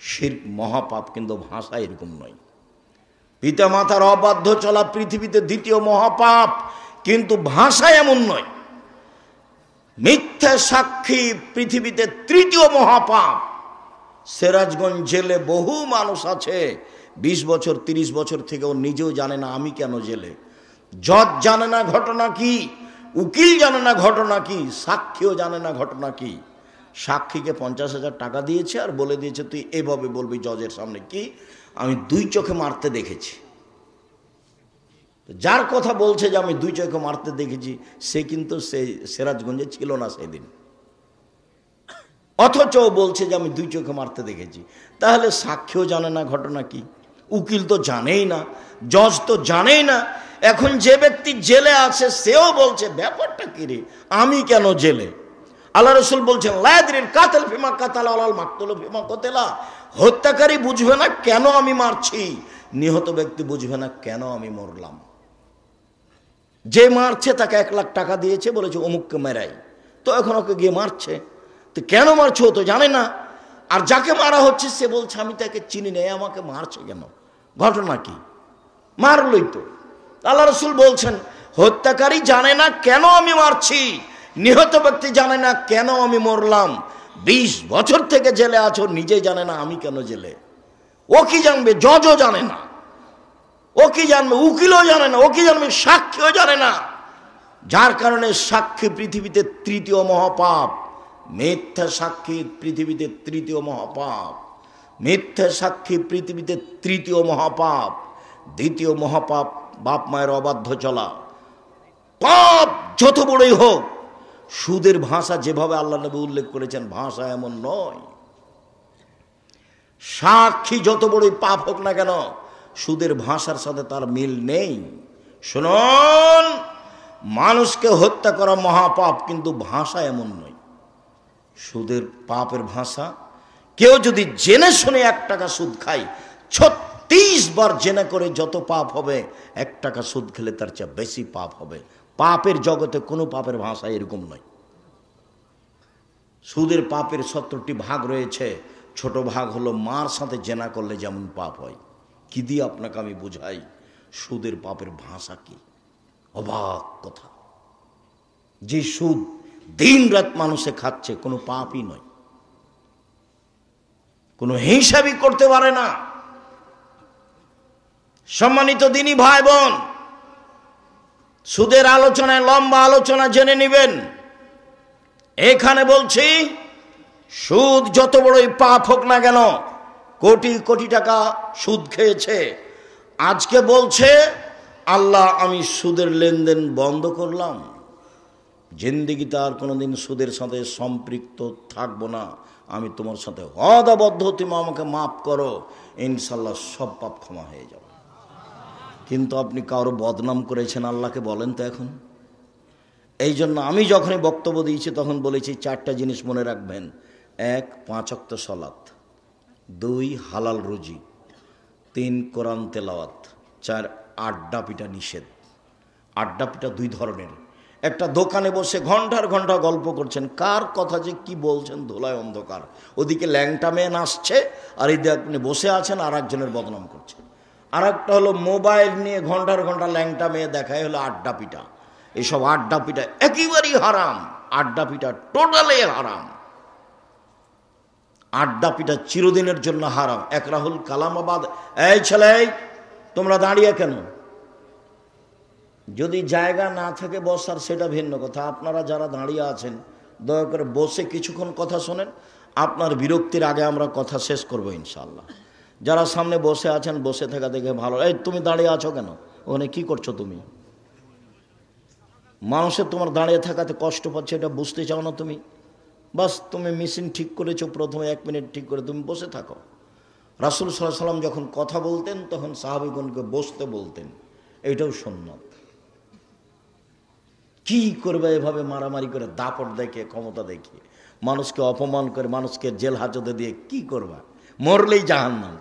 শিরক মহাপাপ, কিন্তু ভাষা এরকম নয়। পিতা মাতার অবাধ্য চলা পৃথিবীতে 2য় মহাপাপ, কিন্তু ভাষা এমন নয়। মিথ্যা সাক্ষী পৃথিবীতে 3য় মহাপাপ। সিরাজগঞ্জ জেলে বহু মানুষ আছে, 20 বছর 30 বছর থেকেও নিজেও জানে না আমি কেন জেলে। জজ জানে না ঘটনা কি, উকিল জানে না ঘটনা কি, সাক্ষীও জানে না ঘটনা কি। সাক্ষীকে 50,000 টাকা দিয়েছে আর বলে দিয়েছে তুই এভাবে বলবি জজের সামনে, কি আমি 2 চোখে মারতে দেখেছি। যার কথা বলছে যে আমি 2 চোখে মারতে দেখেছি, সে কিন্তু সে সিরাজগঞ্জে ছিল না সেদিন, অথচ বলছে যে আমি 2 চোখে মারতে দেখেছি। তাহলে সাক্ষীও জানে না ঘটনা কি, উকিল তো জানেই না, জজ তো জানেই না। এখন যে ব্যক্তি জেলে আছে সেও বলছে ব্যাপারটা কি রে, আমি কেন জেলে? আল্লাহ রসুল বলছেন লা ইয়াদরিল কাতিল ফিমা কাতালা ওয়াল মাকতুলু ফিমা কুতিলা। হত্যাকারী বুঝবে না কেন আমি মারছি, নিহত ব্যক্তি বুঝবে না কেন আমি মরলাম। যে মারছে তাকে 1 লাখ টাকা দিয়েছে, বলেছে অমুককে মেরাই, তো এখন ওকে গিয়ে মারছে, তো কেন মারছো তো জানে না। আর যাকে মারা হচ্ছে সে বলছে আমি তাকে চিনি না, আমাকে মারছে কেন, ঘটনা কি, মারলই তো। আল্লাহ রসুল বলছেন হত্যাকারী জানে না কেন আমি মারছি, নিহত ব্যক্তি জানে না কেন আমি মরলাম। 20 বছর থেকে জেলে আছো, নিজে জানে না আমি কেন জেলে। ও কি জানবে? জজও জানে না। ও কি জানবে? উকিলও জানে না। ও কি জানবে? সাক্ষীও জানে না। যার কারণে সাক্ষী পৃথিবীতে 3য় মহাপাপ। মিথ্যা সাক্ষী পৃথিবীতে 3য় মহাপাপ। মিথ্যা সাক্ষী পৃথিবীতে 3য় মহাপাপ। 2য় মহাপাপ বাপ মায়ের অবাধ্য চলা। পাপ যত বড়ই হোক, সুদের ভাষা যেভাবে আল্লাহ নবী উল্লেখ করেছেন ভাষা এমন নয়। সাক্ষী যত বড়ই পাপ হোক না কেন, সুদের ভাষার সাথে তার মিল নেই। শুনুন, মানুষকে হত্যা করা মহাপাপ, কিন্তু ভাষা এমন নয়। সুদের পাপের ভাষা, কেউ যদি জেনে শুনে 1 টাকা সুদ খায়, 36 বার জেনে করে যত পাপ হবে, 1 টাকা সুদ খেলে তার চেয়ে বেশি পাপ হবে। পাপের জগতে কোনো পাপের ভাষা এরকম নয়। সুদের পাপের 70টি ভাগ রয়েছে। ছোট ভাগ হলো মার সাথে জেনা করলে যেমন পাপ হয়। কি দিয়ে আপনাকে আমি বুঝাই সুদের পাপের ভাষা কি? অবাক কথা, যে সুদ দিন রাত মানুষে খাচ্ছে, কোনো পাপই নয়, কোনো হিসাবই করতে পারে না। সম্মানিত দিনী ভাই বোন, সুদের আলোচনায় লম্বা আলোচনা জেনে নেবেন। এখানে বলছি সুদ যত বড়ই পাপ হোক না কেন, কোটি কোটি টাকা সুদ খেয়েছে, আজকে বলছে আল্লাহ আমি সুদের লেনদেন বন্ধ করলাম, জিন্দেগিতে আর কোনোদিন সুদের সাথে সম্পৃক্ত থাকবো না, আমি তোমার সাথে ওয়াদাবদ্ধ, তুমি আমাকে মাফ করো, ইনশাল্লাহ সব পাপ ক্ষমা হয়ে যাবে। কিন্তু আপনি কারো বদনাম করেছেন, আল্লাহকে বলেন তো এখন এই জন্য আমি যখনই বক্তব্য দিয়েছি তখন বলেছি 4টা জিনিস মনে রাখবেন। 1, 5 ওয়াক্ত সালাত, 2, হালাল রুজি, 3, কোরআন তেলাওয়াত, 4, আড্ডা পিটা নিষেধ। আড্ডা পিটা 2 ধরনের। একটা দোকানে বসে ঘন্টার ঘন্টা গল্প করছেন, কার কথা যে কি বলছেন ধোলায় অন্ধকার। ওদিকে ল্যাংটা মেয়ে নাচছে আর এদিকে আপনি বসে আছেন আর একজনের বদনাম করছেন। আর একটা হলো মোবাইল নিয়ে ঘন্টার ঘন্টা ল্যাংটা মেয়ে দেখায়, হলো আড্ডা পিটা। এইসব আড্ডা পিটা একেবারেই হারাম। আড্ডা পিটা টোটালি হারাম। আড্ডা পিটা চিরদিনের জন্য হারাম। একরাহুল কালামাবাদ, এই ছেলে তোমরা দাঁড়িয়ে কেন? যদি জায়গা না থাকে বসার সেটা ভিন্ন কথা। আপনারা যারা দাঁড়িয়ে আছেন দয়া করে বসে কিছুক্ষণ কথা শোনেন। আপনার বিরক্তির আগে আমরা কথা শেষ করব ইনশাআল্লাহ। যারা সামনে বসে আছেন বসে থাকা দেখে ভালো। এই তুমি দাঁড়িয়ে আছো কেন? ওখানে কি করছো তুমি? মানুষের তোমার দাঁড়িয়ে থাকাতে কষ্ট পাচ্ছে, এটা বুঝতে চাও না তুমি? বাস তুমি মেশিন ঠিক করেছো, প্রথমে 1 মিনিট ঠিক করে তুমি বসে থাকো। রাসূল সাল্লাল্লাহু আলাইহি ওয়াসাল্লাম যখন কথা বলতেন তখন সাহাবীগণকে বসতে বলতেন, এটাও সুন্নাত। কি করবে এভাবে মারামারি করে, দাপট দেখে, ক্ষমতা দেখিয়ে, মানুষকে অপমান করে, মানুষকে জেল হাজতে দিয়ে কি করবা? মরলেই জাহান্নাম।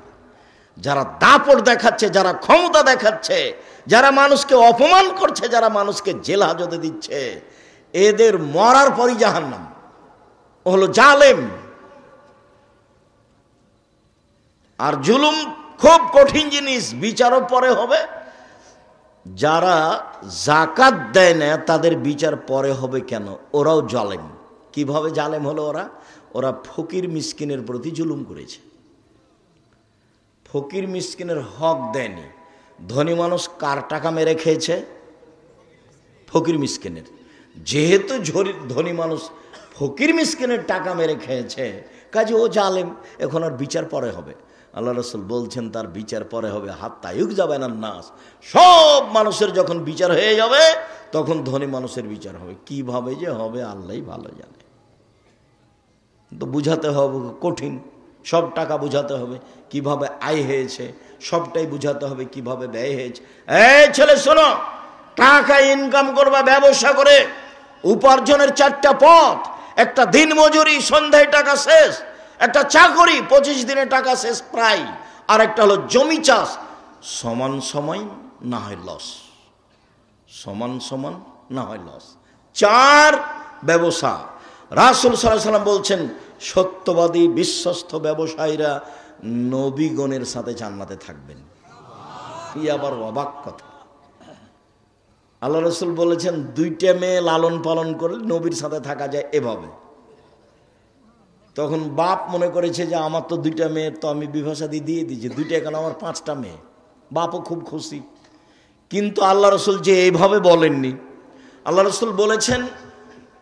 যারা দাপট দেখাচ্ছে, যারা ক্ষমতা দেখাচ্ছে, যারা মানুষকে অপমান করছে, যারা মানুষকে জেল হাজতে দিচ্ছে, এদের মরার পরই জাহান্নাম। ও হলো জালেম। আর জুলুম খুব কঠিন জিনিস, বিচারও পরে হবে। যারা জাকাত দেয় না তাদের বিচার পরে হবে কেন? ওরাও জালেম। কিভাবে জালেম হলো ওরা? ওরা ফকির মিসকিনের প্রতি জুলুম করেছে। ফকির মিসকিনের হক দেয়নি। ধনী মানুষ কার টাকা মেরে খেয়েছে? ফকির মিসকিনের। যেহেতু ধনী মানুষ ফকির মিসকিনের টাকা মেরে খেয়েছে, কাজে ও জালেম। এখন আর বিচার পরে হবে। আল্লাহ রাসূল বলছেন তার বিচার পরে হবে। হাত্তা ইউকযাবানা নাস, সব মানুষের যখন বিচার হয়ে যাবে তখন ধনী মানুষের বিচার হবে। কিভাবে যে হবে আল্লাহই ভালো জানে। তো বুঝাতে হবে কঠিন, সব টাকা বুঝাতে হবে কিভাবে আয় হয়েছে, সবটাই বুঝাতে হবে কিভাবে ব্যয় হয়েছে। এই ছেলে শোনো, টাকা ইনকাম করবা ব্যবসা করে। উপার্জনের 4টা পথ। একটা দিন মজুরি, সন্ধ্যায় টাকা শেষ। একটা চাকরি, 25 দিনে টাকা শেষ প্রায়। আর একটা হলো জমি চাষ, সমান সময় না হয় লস, সমান সমান না হয় লস। 4 ব্যবসা। রাসূল সাল্লাল্লাহু আলাইহি ওয়াসাল্লাম বলছেন সত্যবাদী বিশ্বস্ত ব্যবসায়ীরা নবীগণের সাথে জান্নাতে থাকবেন। কি আবার অবাক কথা! আল্লাহ রাসূল বলেছেন 2টা মেয়ে লালন পালন করে নবীর সাথে থাকা যায় এভাবে। তখন বাপ মনে করেছে যে আমার তো 2টা মেয়ে, তো আমি বিবাহসাদী দিয়ে দিয়েছি, 2টা কেন, আমার 5টা মেয়ে। বাপও খুব খুশি। কিন্তু আল্লাহ রাসূল যে এইভাবে বলেননি। আল্লাহ রাসূল বলেছেন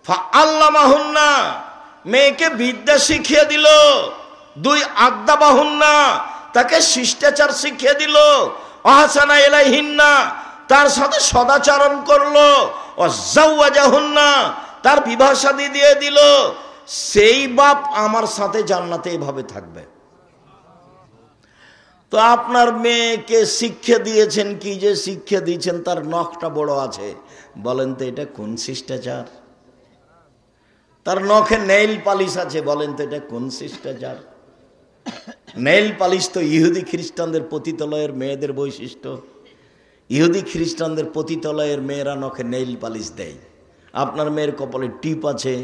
ফাআল্লামাহুন্না, মেয়েকে বিদ্যা শিখিয়ে দিল। 2 আদাবাহুন্না, তাকে শিষ্টাচার শিখিয়ে দিল। আহসানা ইলাইহিন্না, তার সাথে সদাচরণ করলো। ওয়াজাওয়াজাহুন্না, তার বিবাহ শাদী দিয়ে দিল। সেই বাপ আমার সাথে জান্নাতে এভাবে থাকবে। তো আপনার মেয়েকে শিক্ষা দিয়েছেন, কি যে শিক্ষা দিয়েছেন, তার নখটা বড় আছে। বলেন তো এটা কোন শিষ্টাচার? তার নখে নেইল পালিশ আছে, বলেন তো এটা কোন শিষ্টাচার? নেইল পালিশ তো ইহুদি খ্রিস্টানদের পতিতালয়ের মেয়েদের বৈশিষ্ট্য। ইহুদি খ্রিস্টানদের পতিতালয়ের মেয়েরা নখে নেইল পালিশ দেয়। আপনার মেয়ের কপালে টিপ আছে।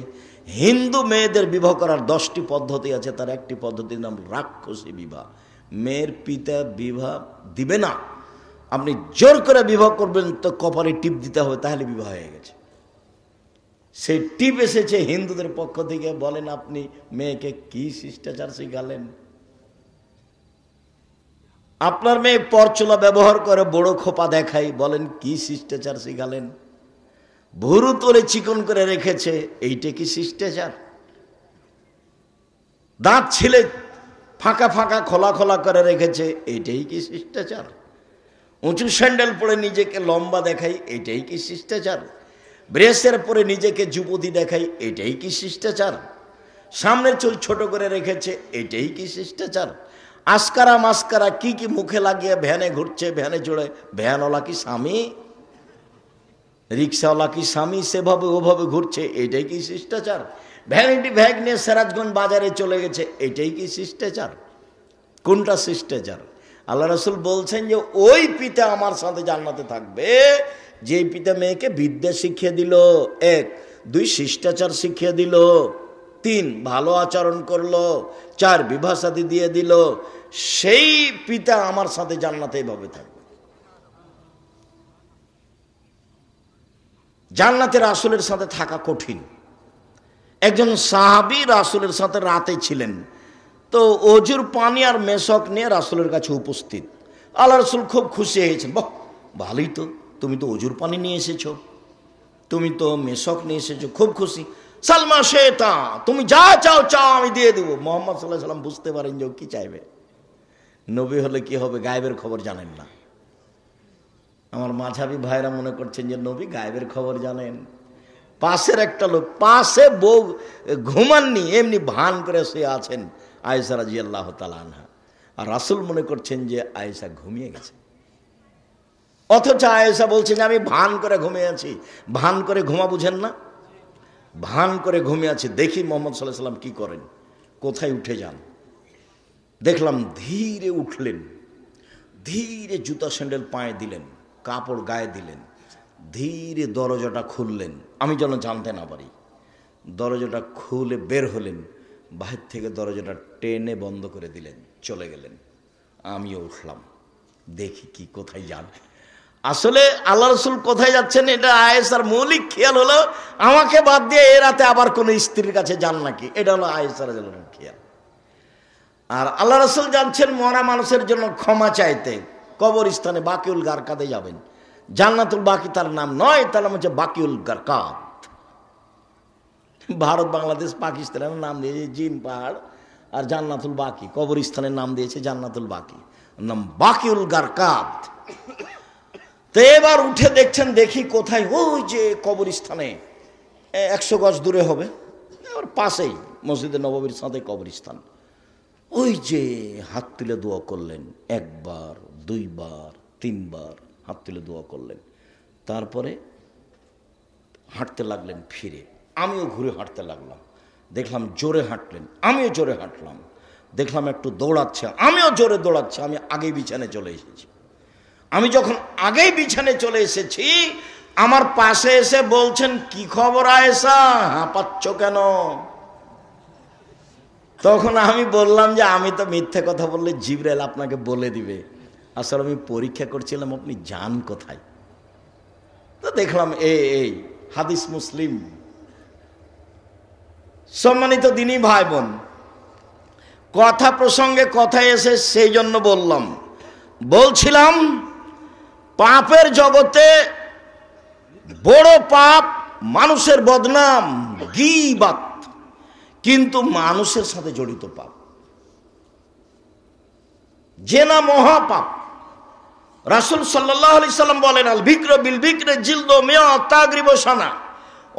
হিন্দু মেয়েদের বিবাহ করার 10টি পদ্ধতি আছে, তার একটি পদ্ধতির নাম রাক্ষসী বিবাহ। মেয়ের পিতা বিবাহ দিবে না, আপনি জোর করে বিবাহ করবেন তো কপালে টিপ দিতে হবে, তাহলে বিবাহ হয়ে গেছে। সেই টিপ এসেছে হিন্দুদের পক্ষ থেকে। বলেন আপনি মেয়েকে কি শিষ্টাচার শিখালেন? আপনার মেয়ে পরচুলা ব্যবহার করে বড় খোপা দেখাই, বলেন কি শিষ্টাচার শিখালেন? ভুরু তোলে চিকন করে রেখেছে, এইটা কি শিষ্টাচার? দাঁত ছিলে ফাঁকা ফাঁকা খোলা খোলা করে রেখেছে, এইটাই কি শিষ্টাচার? উঁচু স্যান্ডেল পরে নিজেকে লম্বা দেখাই, এইটাই কি শিষ্টাচার? ব্রেসের পরে নিজেকে যুবতী দেখাই, এইটাই কি শিষ্টাচার? সামনের চুল ছোট করে রেখেছে, এইটাই কি শিষ্টাচার? আস্কারা মাস্কারা কি কি মুখে লাগিয়ে ভ্যানে ঘুরছে, ভ্যানে চড়ে, ভ্যানওয়ালা কি স্বামী? রিক্সাওয়ালা কি স্বামী সেভাবে ওভাবে ঘুরছে, এটাই কি শিষ্টাচার? ভ্যানিটি ব্যাগ নিয়ে সিরাজগঞ্জ বাজারে চলে গেছে, এটাই কি শিষ্টাচার? কোনটা শিষ্টাচার? আল্লাহ রাসূল বলছেন যে ওই পিতা আমার সাথে জান্নাতে থাকবে যে পিতা মেয়েকে বিদ্যা শিখিয়ে দিল, 1, 2 শিষ্টাচার শিখিয়ে দিল, 3 ভালো আচরণ করলো, 4 বিবাহ শাদী দিয়ে দিল, সেই পিতা আমার সাথে জান্নাতে এইভাবে থাকবে। জান্নাতে রাসূলের সাথে থাকা কঠিন। একজন সাহাবী রাসূলের সাথে রাতে ছিলেন, তো অজুর পানি আর মেশক নিয়ে রাসূলের কাছে উপস্থিত। আল্লাহ রাসূল খুব খুশি হয়েছেন, বাহ ভালোই তো, তুমি তো অজুর পানি নিয়ে এসেছো, তুমি তো মেশক নিয়ে এসেছো, খুব খুশি। সালমা শেতা, তুমি যা চাও চাও আমি দিয়ে দেবো। মুহাম্মদ সাল্লাল্লাহু আলাইহি সাল্লাম বুঝতে পারেন যে কি চাইবে। নবী হলে কি হবে, গায়েবের খবর জানেন না। আমার মাঝাবি ভাইরা মনে করছেন যে নবী গায়েবের খবর জানেন। পাশের একটা লোক, পাশে বউ ঘুমাননি, এমনি ভান করে শুয়ে আছেন আয়েশা রাদিয়াল্লাহু তাআলা আনহা, আর রাসূল মনে করছেন যে আয়েশা ঘুমিয়ে গেছে, অথচ আয়েশা বলছেন যে আমি ভান করে ঘুমিয়ে আছি। ভান করে ঘুমা বুঝেন না? ভান করে ঘুমিয়ে আছি। দেখি মুহাম্মদ সাল্লাল্লাহু আলাইহি সাল্লাম কি করেন, কোথায় উঠে যান। দেখলাম ধীরে উঠলেন, ধীরে জুতা স্যান্ডেল পায়ে দিলেন, কাপড় গায়ে দিলেন, ধীরে দরজাটা খুললেন, আমি যেন জানতে না পারি। দরজাটা খুলে বের হলেন, বাহির থেকে দরজাটা টেনে বন্ধ করে দিলেন, চলে গেলেন। আমিও উঠলাম, দেখি কি কোথায় যান। আসলে আল্লাহ রাসূল কোথায় যাচ্ছেন এটা আয়েশার মৌলিক খেয়াল হলো, আমাকে বাদ দিয়ে এ রাতে আবার কোনো স্ত্রীর কাছে যান নাকি, এটা হলো আয়েশার খেয়াল। আর আল্লাহ রাসূল যাচ্ছেন মরা মানুষের জন্য ক্ষমা চাইতে, কবরস্থানে বাকিউল গারকাদে যাবেন। জান্নাতুল বাকি তার নাম নয়, তার নাম হচ্ছে বাকিউল গারকাদ। ভারত, বাংলাদেশ, পাকিস্তানের নাম দিয়েছে জিন পাহাড়, আর জান্নাতুল বাকি কবরস্থানের নাম দিয়েছে জান্নাতুল বাকি, নাম বাকিউল গারকাদ। তো এবার উঠে দেখছেন, দেখি কোথায়, ওই যে কবরস্থানে 100 গজ দূরে হবে, ওর পাশেই মসজিদে নববীর সাথে কবরস্থান। ওই যে হাত তুলে দোয়া করলেন, 1 বার 2 বার 3 বার হাত তুলে দোয়া করলেন, তারপরে হাঁটতে লাগলেন ফিরে। আমিও ঘুরে হাঁটতে লাগলাম, দেখলাম জোরে হাঁটলেন, আমিও জোরে হাঁটলাম, দেখলাম একটু দৌড়াচ্ছে, আমিও জোরে দৌড়াচ্ছি। আমি আগেই বিছানে চলে এসেছি। আমি যখন আগেই বিছানে চলে এসেছি, আমার পাশে এসে বলছেন, কি খবর আয়েশা, হাঁপাচ্ছ কেন? তখন আমি বললাম যে আমি তো মিথ্যে কথা বললে জিবরাইল আপনাকে বলে দিবে, আসলে আমি পরীক্ষা করছিলাম আপনি যান কোথায়। তো দেখলাম এই হাদিস মুসলিম। সম্মানিত দিনী ভাই বোন, কথা প্রসঙ্গে কথায় এসে সেই জন্য বলছিলাম পাপের জগতে বড় পাপ মানুষের বদনাম, গীবাত, কিন্তু মানুষের সাথে জড়িত পাপ। জেনা মহাপাপ। রাসূল সাল্লাল্লাহু আলাইহি সাল্লাম বলেন, আল বিকর বিল বিকরে জিলদু মিয়া তাগরিব সানা।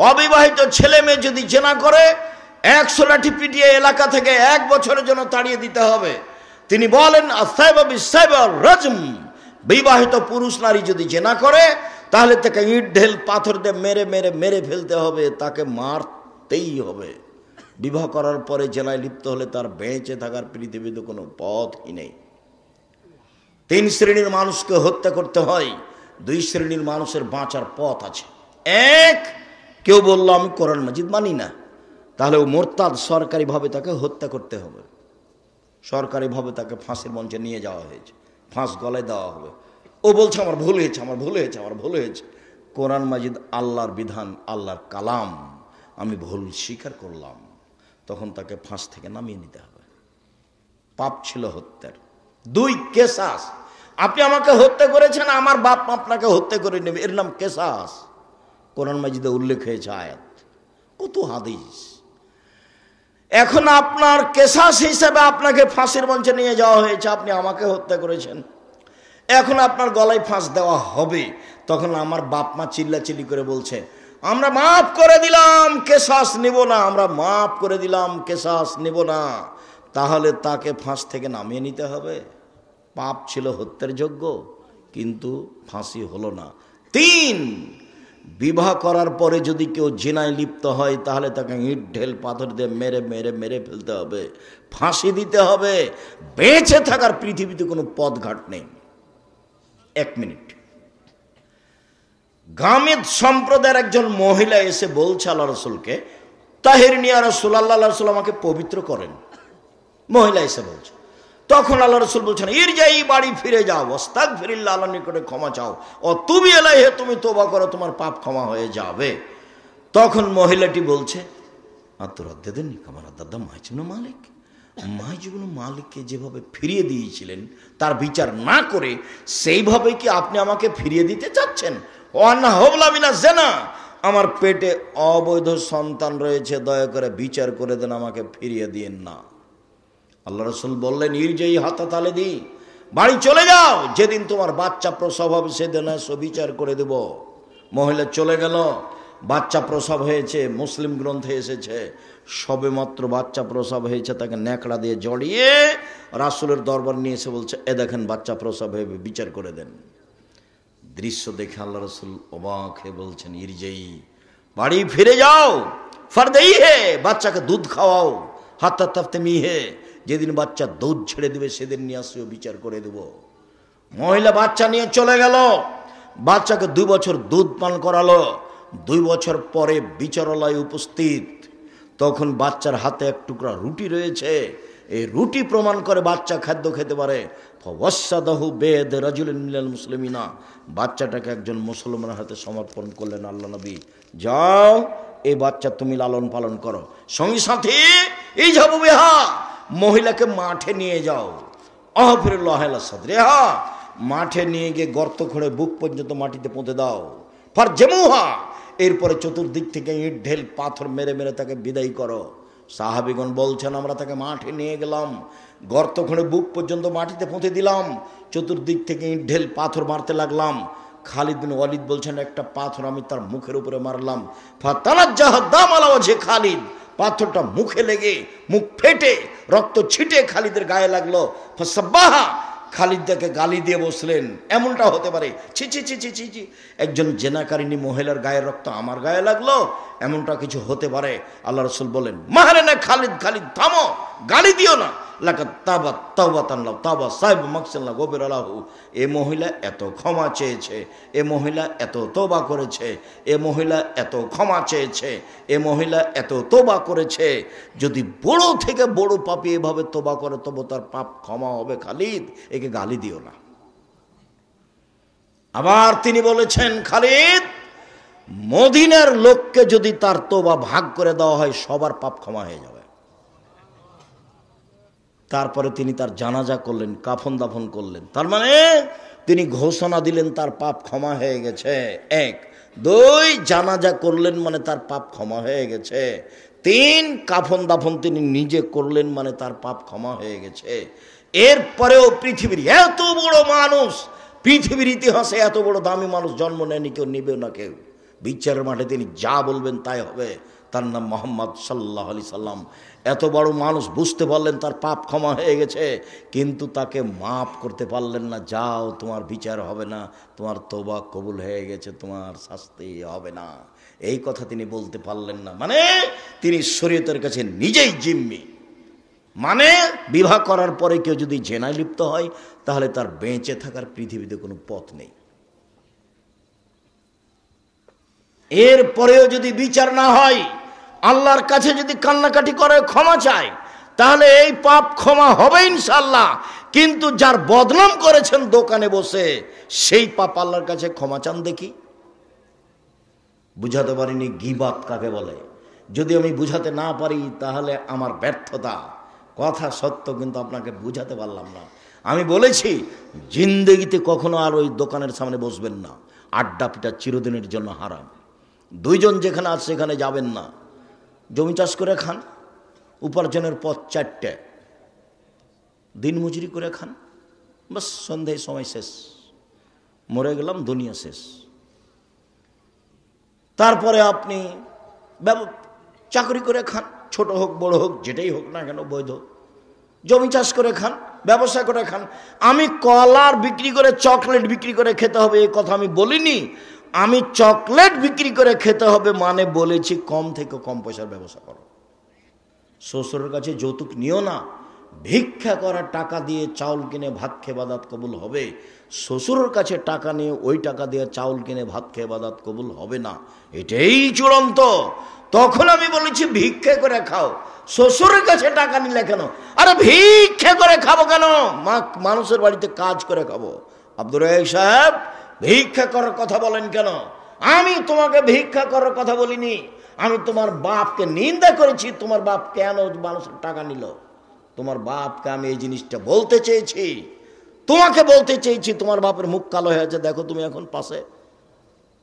অবিবাহিত ছেলে মেয়ে যদি জেনা করে 100 লাঠি পিটিয়ে এলাকা থেকে 1 বছরের জন্য তাড়িয়ে দিতে হবে। তিনি বলেন, আসাইবা বিসাইবা রাজম। বিবাহিত পুরুষ নারী যদি জেনা করে তাহলে তাকে ইট ঢেল পাথর দিয়ে মেরে মেরে মেরে ফেলতে হবে, তাকে মারতেই হবে। বিবাহ করার পরে জেনায় লিপ্ত হলে তার বেঁচে থাকার পৃথিবীতে কোনো পথই নেই। 3 শ্রেণীর মানুষকে হত্যা করতে হয়, 2 শ্রেণীর মানুষের বাঁচার পথ আছে। 1, কেউ বলল আমি কোরআন মাজিদ মানি না, তাহলে ও মোরতাদ, সরকারিভাবে তাকে হত্যা করতে হবে, সরকারিভাবে তাকে ফাঁসির মঞ্চে নিয়ে যাওয়া হয়েছে, ফাঁস গলায় দেওয়া হবে। ও বলছে আমার ভুল হয়েছে, আমার ভুল হয়েছে, আমার ভুল হয়েছে। কোরআন মাজিদ আল্লাহর বিধান, আল্লাহর কালাম, আমি ভুল স্বীকার করলাম, তখন তাকে ফাঁস থেকে নামিয়ে নিতে হবে। পাপ ছিল হত্যার। 2, কেসাস। আপনি আমাকে হত্যা করেছেন, আমার বাপ আপনাকে হত্যা করে নেবে, এর নাম কেসাস। কোরআন মাজিদে উল্লেখ হয়েছে আয়াত, কত হাদিস। এখন আপনার কেসাস হিসেবে আপনাকে ফাঁসির মঞ্চে নিয়ে যাওয়া হয়েছে, আপনি আমাকে হত্যা করেছেন, এখন আপনার গলায় ফাঁস দেওয়া হবে। তখন আমার বাপ মা চিল্লাচিল্লি করে বলছে, আমরা মাফ করে দিলাম, কেসাস নিব না, আমরা মাফ করে দিলাম, কেসাস নিব না। তাহলে তাকে ফাঁস থেকে নামিয়ে নিতে হবে। পাপ ছিল হত্যার যোগ্য, কিন্তু ফাঁসি হলো না। 3, বিবাহ করার পরে যদি কেউ জিনায় লিপ্ত হয় তাহলে তাকে ইট ঢেল পাথর দিয়ে মেরে মেরে মেরে ফেলতে হবে, ফাঁসি দিতে হবে। বেঁচে থাকার পৃথিবীতে কোনো পথঘাট নেই। 1 মিনিট। গামেদ সম্প্রদায়ের একজন মহিলা এসে বলছে আল্লাহ রসুলকে, তাহিরিনী ইয়া রাসূলুল্লাহ, আল্লাহ রাসূল আমাকে পবিত্র করেন। মহিলা এসে বলছে। তখন আল্লাহ রসুল বলছেন, ইরজাই, বাড়ি ফিরে যাও, আস্তাগফিরুল্লাহ, আল্লাহর নিকটে ক্ষমা চাও, ও তুমি ইলাইহি, তুমি তওবা করো, তোমার পাপ ক্ষমা হয়ে যাবে। তখন মহিলাটি বলছে, আত্মরাদ্দেদেননি কামার দাদা মাইজুবন মালিক, মাইজুবন মালিককে যেভাবে ফিরিয়ে দিয়েছিলেন তার বিচার না করে সেইভাবে কি আপনি আমাকে ফিরিয়ে দিতে চাচ্ছেন? ওয়ান্না হবলা মিনা জেনা, আমার পেটে অবৈধ সন্তান রয়েছে, দয়া করে বিচার করে দেন, আমাকে ফিরিয়ে দিয়েন না। আল্লাহ রসুল বললেন, ইরজাই হাতা তালে দি, বাড়ি চলে যাও, যেদিন তোমার বাচ্চা প্রসব হবে সেদিন বিচার করে দেব। মহিলা চলে গেল। বাচ্চা প্রসব হয়েছে, মুসলিম গ্রন্থে এসেছে, সবে মাত্র বাচ্চা প্রসব হয়েছে, তাকে ন্যাকড়া দিয়ে জড়িয়ে রাসূলের দরবার নিয়ে এসে বলছে, এ দেখেন বাচ্চা প্রসব হয়ে, বিচার করে দেন। দৃশ্য দেখে আল্লাহ রসুল অবাক হয়ে বলছেন, ইরজাই, বাড়ি ফিরে যাও, ফারদেই হে, বাচ্চাকে দুধ খাওয়াও, হাত্তা তাফতে মিহে, যেদিন বাচ্চা দুধ ছেড়ে দেবে সেদিন নিয়ে আসিও, বিচার করে দেব। মহিলা বাচ্চা নিয়ে চলে গেল, বাচ্চাকে 2 বছর দুধ পান করালো। 2 বছর পরে বিচারালয় উপস্থিত। তখন বাচ্চার হাতে 1 টুকরা রুটি রয়েছে। এই রুটি প্রমাণ করে বাচ্চা খাদ্য খেতে পারে। ফাওয়াসাদাহু বেদ রাজুলিন মিনাল মুসলিমিনা, বাচ্চাটাকে একজন মুসলমানের হাতে সমর্পণ করলেন আল্লাহ নবী। যাও, এই বাচ্চা তুমি লালন পালন করো। সঙ্গী সাথী, এই যাবো বেহা, মহিলাকে মাঠে নিয়ে যাও। আহফিরুল্লাহ সাদরিহা, মাঠে নিয়ে গিয়ে গর্ত খুঁড়ে বুক পর্যন্ত মাটিতে পুঁতে দাও। ফারজেমুহা, এরপরে চতুর্দিক থেকে ইট ঢেল পাথর মেরে মেরে তাকে বিদায় করো। সাহাবীগণ বলছেন, আমরা তাকে মাঠে নিয়ে গেলাম, গর্ত খুঁড়ে বুক পর্যন্ত মাটিতে পুঁতে দিলাম, চতুর্দিক থেকে ইট ঢেল পাথর মারতে লাগলাম। খালিদ বিন ওয়ালিদ বলছেন, একটা পাথর আমি তার মুখের উপরে মারলাম। ফাতানাজ্জাহা দাম আলা ওয়াজহি খালিদ, পাথরটা মুখে লেগে মুখ ফেটে রক্ত ছিটে খালিদের গায়ে লাগলো। ফাসাব্বাহা, খালিদ তাকে গালি দিয়ে বসলেন, এমনটা হতে পারে? ছি ছি ছি ছি ছি ছি, একজন জেনাকারিনী মহিলার গায়ের রক্ত আমার গায়ে লাগলো, এমনটা কিছু হতে পারে? আল্লাহ রাসূল বলেন, মাহারে না খালিদ, খালিদ থামো, গালি দিও না। লাকাত তাবাত তাওবাতান লাউ তাবা সাহেব মাকসাল্লাহ গফিরা লাহু, এ মহিলা এত ক্ষমা চেয়েছে, এ মহিলা এত তওবা করেছে, এ মহিলা এত ক্ষমা চেয়েছে, এ মহিলা এত তওবা করেছে। যদি বড় থেকে বড় পাপী এভাবে তওবা করে তবে তার পাপ ক্ষমা হবে। খালিদ, একে গালি দিও না। আবার তিনি বলেছেন, খালিদ, মদিনার লোককে যদি তার তওবা ভাগ করে দেওয়া হয় সবার পাপ ক্ষমা হয়ে যাবে। তারপরে তিনি তার জানাজা করলেন, কাফন দাফন করলেন। তার মানে তিনি ঘোষণা দিলেন তার পাপ ক্ষমা হয়ে গেছে। 1, 2, জানাজা করলেন মানে তার পাপ ক্ষমা হয়ে গেছে। 3, কাফন দাফন তিনি নিজে করলেন মানে তার পাপ ক্ষমা হয়ে গেছে। এরপরেও পৃথিবীর এত বড় মানুষ, পৃথিবীর ইতিহাসে এত বড় দামি মানুষ জন্ম নেয়নি, কেউ নিবেও না কেউ। বিচারের মাঠে তিনি যা বলবেন তাই হবে। তার নাম মুহাম্মদ সাল্লাল্লাহু আলাইহি সাল্লাম। এত বড় মানুষ বুঝতে পারলেন তার পাপ ক্ষমা হয়ে গেছে, কিন্তু তাকে মাফ করতে পারলেন না। যাও, তোমার বিচার হবে না, তোমার তওবা কবুল হয়ে গেছে, তোমার শাস্তি হবে না, এই কথা তিনি বলতে পারলেন না। মানে তিনি শরীয়তের কাছে নিজেই জিম্মি। মানে বিবাহ করার পরে কেউ যদি জেনায় লিপ্ত হয় তাহলে তার বেঁচে থাকার পৃথিবীতে কোনো পথ নেই। এরপরেও যদি বিচার না হয়, আল্লাহর কাছে যদি কান্নাকাটি করে ক্ষমা চায়, তাহলে এই পাপ ক্ষমা হবে ইনশাআল্লাহ। কিন্তু যার বদনাম করেছেন দোকানে বসে, সেই পাপ আল্লাহর কাছে ক্ষমা চান দেখি। বুঝাতে পারিনি গীবাত কাকে বলে। যদি আমি বুঝাতে না পারি তাহলে আমার ব্যর্থতা। কথা সত্য, কিন্তু আপনাকে বুঝাতে পারলাম না। আমি বলেছি জিন্দেগিতে কখনো আর ওই দোকানের সামনে বসবেন না। আড্ডা পিটা চিরদিনের জন্য হারাম। 2 জন যেখানে আছে সেখানে যাবেন না। জমি চাষ করে খান, উপার্জনের পথ 4টে, দিন মজুরি করে খান, বাস সন্ধ্যায় সময় শেষ, মরে গেলাম, দুনিয়া শেষ। তারপরে আপনি চাকরি করে খান, ছোট হোক বড় হোক যেটাই হোক না কেন বৈধ। জমি চাষ করে খান, ব্যবসা করে খান। আমি কলার বিক্রি করে চকলেট বিক্রি করে খেতে হবে এই কথা আমি বলিনি। আমি চকলেট বিক্রি করে খেতে হবে মানে বলেছি কম থেকে কম পয়সার ব্যবস্থা করো। শ্বশুরের কাছে যৌতুক নিও না। ভিক্ষা করার টাকা দিয়ে চাউল কিনে ভাত খেয়ে বাদাত কবুল হবে, শ্বশুরের কাছে টাকা নিয়ে ওই টাকা দিয়ে চাউল কিনে ভাত খেয়ে বাদাত কবুল হবে না, এটাই চূড়ান্ত। তখন আমি বলেছি ভিক্ষা করে খাও। শ্বশুরের কাছে টাকা নিলে কেন? আরে ভিক্ষা করে খাবো কেন? মানুষের বাড়িতে কাজ করে খাবো। আব্দুর রাজ্জাক সাহেব ভিক্ষা করার কথা বলেন কেন? আমি তোমাকে ভিক্ষা করার কথা বলিনি, আমি তোমার বাপকে নিন্দা করেছি। তোমার বাপ কেন মানুষের টাকা নিল? তোমার বাপকে আমি এই জিনিসটা বলতে চেয়েছি, তোমাকে বলতে চেয়েছি। তোমার বাপের মুখ কালো হয়ে আছে, দেখো তুমি এখন পাশে।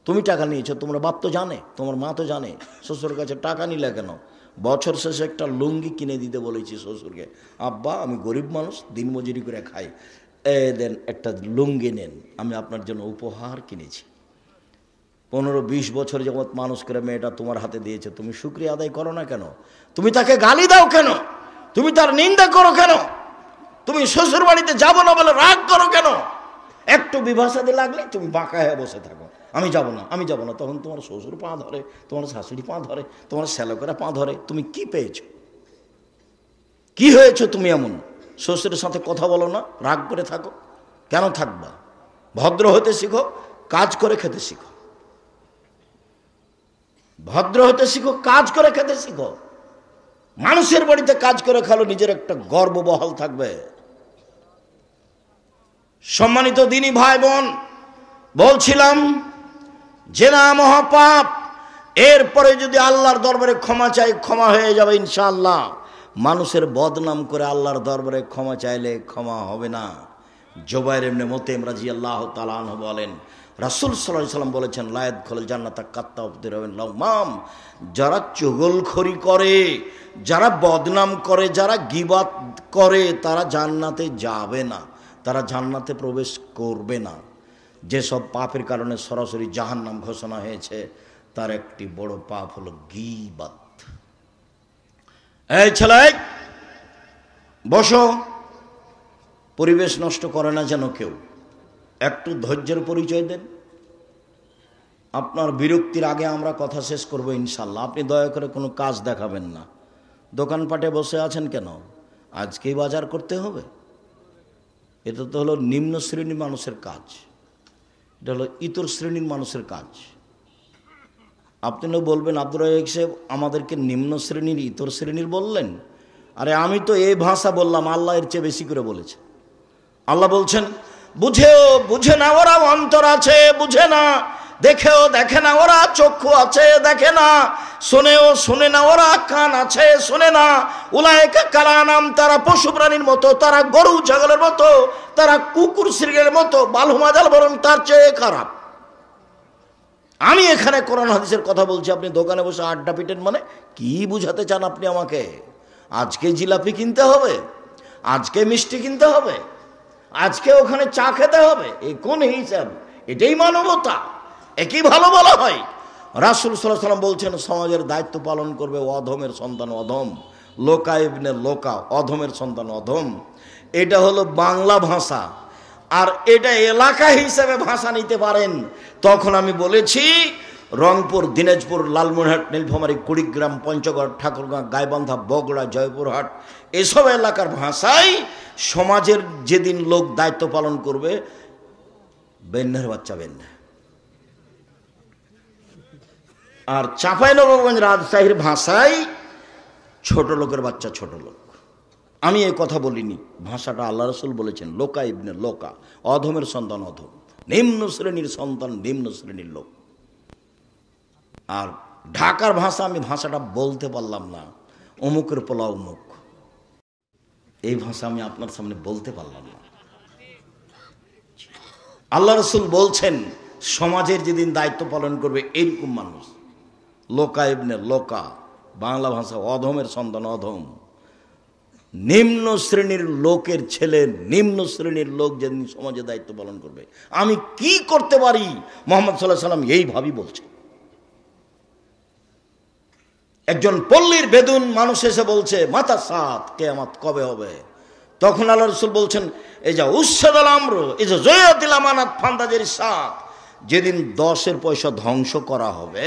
তুমি টাকা নিয়েছো, তোমার বাপ তো জানে, তোমার মা তো জানে। শ্বশুরের কাছে টাকা নিলে কেন? বছর শেষে একটা লুঙ্গি কিনে দিতে বলেছি শ্বশুরকে। আব্বা আমি গরিব মানুষ, দিনমজুরি করে খাই, দেন একটা লুঙ্গি নেন, আমি আপনার জন্য উপহার কিনেছি। 15-20 বছর যাবৎ মানুষ করে মেয়েটা তোমার হাতে দিয়েছে, তুমি শুকরিয়া আদায় করো না কেন? তুমি তাকে গালি দাও কেন? তুমি তার নিন্দা করো কেন? তুমি শ্বশুর বাড়িতে যাবো না বলে রাগ করো কেন? একটু বিভাষাতে লাগলে তুমি বাঁকা হয়ে বসে থাকো, আমি যাব না, আমি যাব না। তখন তোমার শ্বশুর পা ধরে, তোমার শাশুড়ি পা ধরে, তোমার শ্যালকেরা পা ধরে। তুমি কি পেয়েছো? কি হয়েছো তুমি এমন? শ্বশুরের সাথে কথা বলো না, রাগ করে থাকো কেন? থাকবা, ভদ্র হতে শিখো, কাজ করে খেতে শিখো। ভদ্র হতে শিখো, কাজ করে খেতে শিখো। মানুষের বাড়িতে কাজ করে খালো, নিজের একটা গর্ব বহাল থাকবে। সম্মানিত দিনী ভাই বোন, বলছিলাম জেনা মহাপাপ। এরপরে যদি আল্লাহর দরবারে ক্ষমা চাই, ক্ষমা হয়ে যাবে ইনশাআল্লাহ। মানুষের বদনাম করে আল্লাহর দরবারে ক্ষমা চাইলে ক্ষমা হবে না। জুবাইর ইবনে মুতাইম রাদিয়াল্লাহু তাআলা আনহু বলেন, রাসূল সাল্লাল্লাহু আলাইহি ওয়াসাল্লাম বলেছেন, লা ইয়াদখুলুল জান্নাতা কাত্তাবুর লাউমাম। যারা চুগলখড়ি করে, যারা বদনাম করে, যারা গীবাত করে, তারা জান্নাতে যাবে না, তারা জান্নাতে প্রবেশ করবে না। যেসব পাপের কারণে সরাসরি জাহান্নাম ঘোষণা হয়েছে, তার একটি বড় পাপ হলো গীবাত। এই ছেলে বসো, পরিবেশ নষ্ট করে না যেন কেউ। একটু ধৈর্যের পরিচয় দেন। আপনার বিরক্তির আগে আমরা কথা শেষ করব ইনশাল্লাহ। আপনি দয়া করে কোনো কাজ দেখাবেন না। দোকানপাটে বসে আছেন কেন? আজকেই বাজার করতে হবে? এটা তো হলো নিম্ন শ্রেণীর মানুষের কাজ, এটা হলো ইতর শ্রেণীর মানুষের কাজ। আপনি বলবেন আব্দুর রাজ্জাক সাহেব আমাদেরকে নিম্ন শ্রেণীর, ইতর শ্রেণীর বললেন। আরে আমি তো এই ভাষা বললাম, আল্লাহ এর চেয়ে বেশি করে বলেছে। আল্লাহ বলছেন, বুঝেও বুঝে না ওরা অন্তর আছে, বুঝে না। দেখেও দেখে না ওরা চক্ষু আছে, দেখে না। শোনেও শোনে না ওরা কান আছে, শোনে না। উলাইকা কালানাম, তারা পশু প্রাণীর মতো, তারা গরু ছাগলের মতো, তারা কুকুর শৃগালের মতো, বালুমাজাল বরং তার চেয়ে খারাপ। আমি এখানে কোরআন হাদিসের কথা বলছি, আপনি দোকানে বসে আড্ডা পিটেন। মানে কি বুঝাতে চান আপনি আমাকে? আজকে জিলাপি কিনতে হবে, আজকে মিষ্টি কিনতে হবে, আজকে ওখানে চা খেতে হবে, এই কোন হিসাব? এটাই মানবতা? একই ভালো বলা হয়? রাসূল সাল্লাল্লাহু আলাইহি ওয়াসাল্লাম বলছেন, সমাজের দায়িত্ব পালন করবে অধমের সন্তান অধম। লোকা ইবনে লোকা, অধমের সন্তান অধম। এটা হলো বাংলা ভাষা। আর এটা এলাকা হিসেবে ভাষা নিতে পারেন। তখন আমি বলেছি রংপুর, দিনাজপুর, লালমনিরহাট, নীলফামারী, কুড়িগ্রাম, পঞ্চগড়, ঠাকুরগাঁ, গাইবান্ধা, বগুড়া, জয়পুরহাট, এসব এলাকার ভাষায় সমাজের যেদিন লোক দায়িত্ব পালন করবে, বেন্যার বাচ্চা বেন্যা। আর চাঁপাইনবাবগঞ্জ, রাজশাহীর ভাষায় ছোট লোকের বাচ্চা ছোট লোক। আমি এই কথা বলিনি, ভাষাটা আল্লাহ রাসূল বলেছেন। লোকা ইবনে লোকা, অধমের সন্তান অধম, নিম্ন শ্রেণীর সন্তান নিম্ন শ্রেণীর লোক। আর ঢাকার ভাষা, আমি ভাষাটা বলতে পারলাম না, অমুকের পোলা অমুক, এই ভাষা আমি আপনার সামনে বলতে পারলাম না। আল্লাহ রাসূল বলছেন, সমাজের যেদিন দায়িত্ব পালন করবে এইরকম মানুষ, লোকা ইবনে লোকা, বাংলা ভাষা অধমের সন্তান অধম, নিম্ন শ্রেণীর লোকের ছেলে, নিম্ন শ্রেণীর লোক যেদিন সমাজে দায়িত্ব পালন করবে, আমি কি করতে পারি? মুহাম্মদ সাল্লাল্লাহু আলাইহি ওয়াসাল্লাম এইভাবেই বলছেন। একজন পল্লীর বেদুন মানুষ এসে বলছে, মাতা সাত, কিয়ামত কবে হবে? তখন আল্লাহ রাসূল বলছেন, এই যা উসসাদাল আমর, এই যে জয়াতিল আমানাত ফান্দাজের সাত, যেদিন 10 পয়সা ধ্বংস করা হবে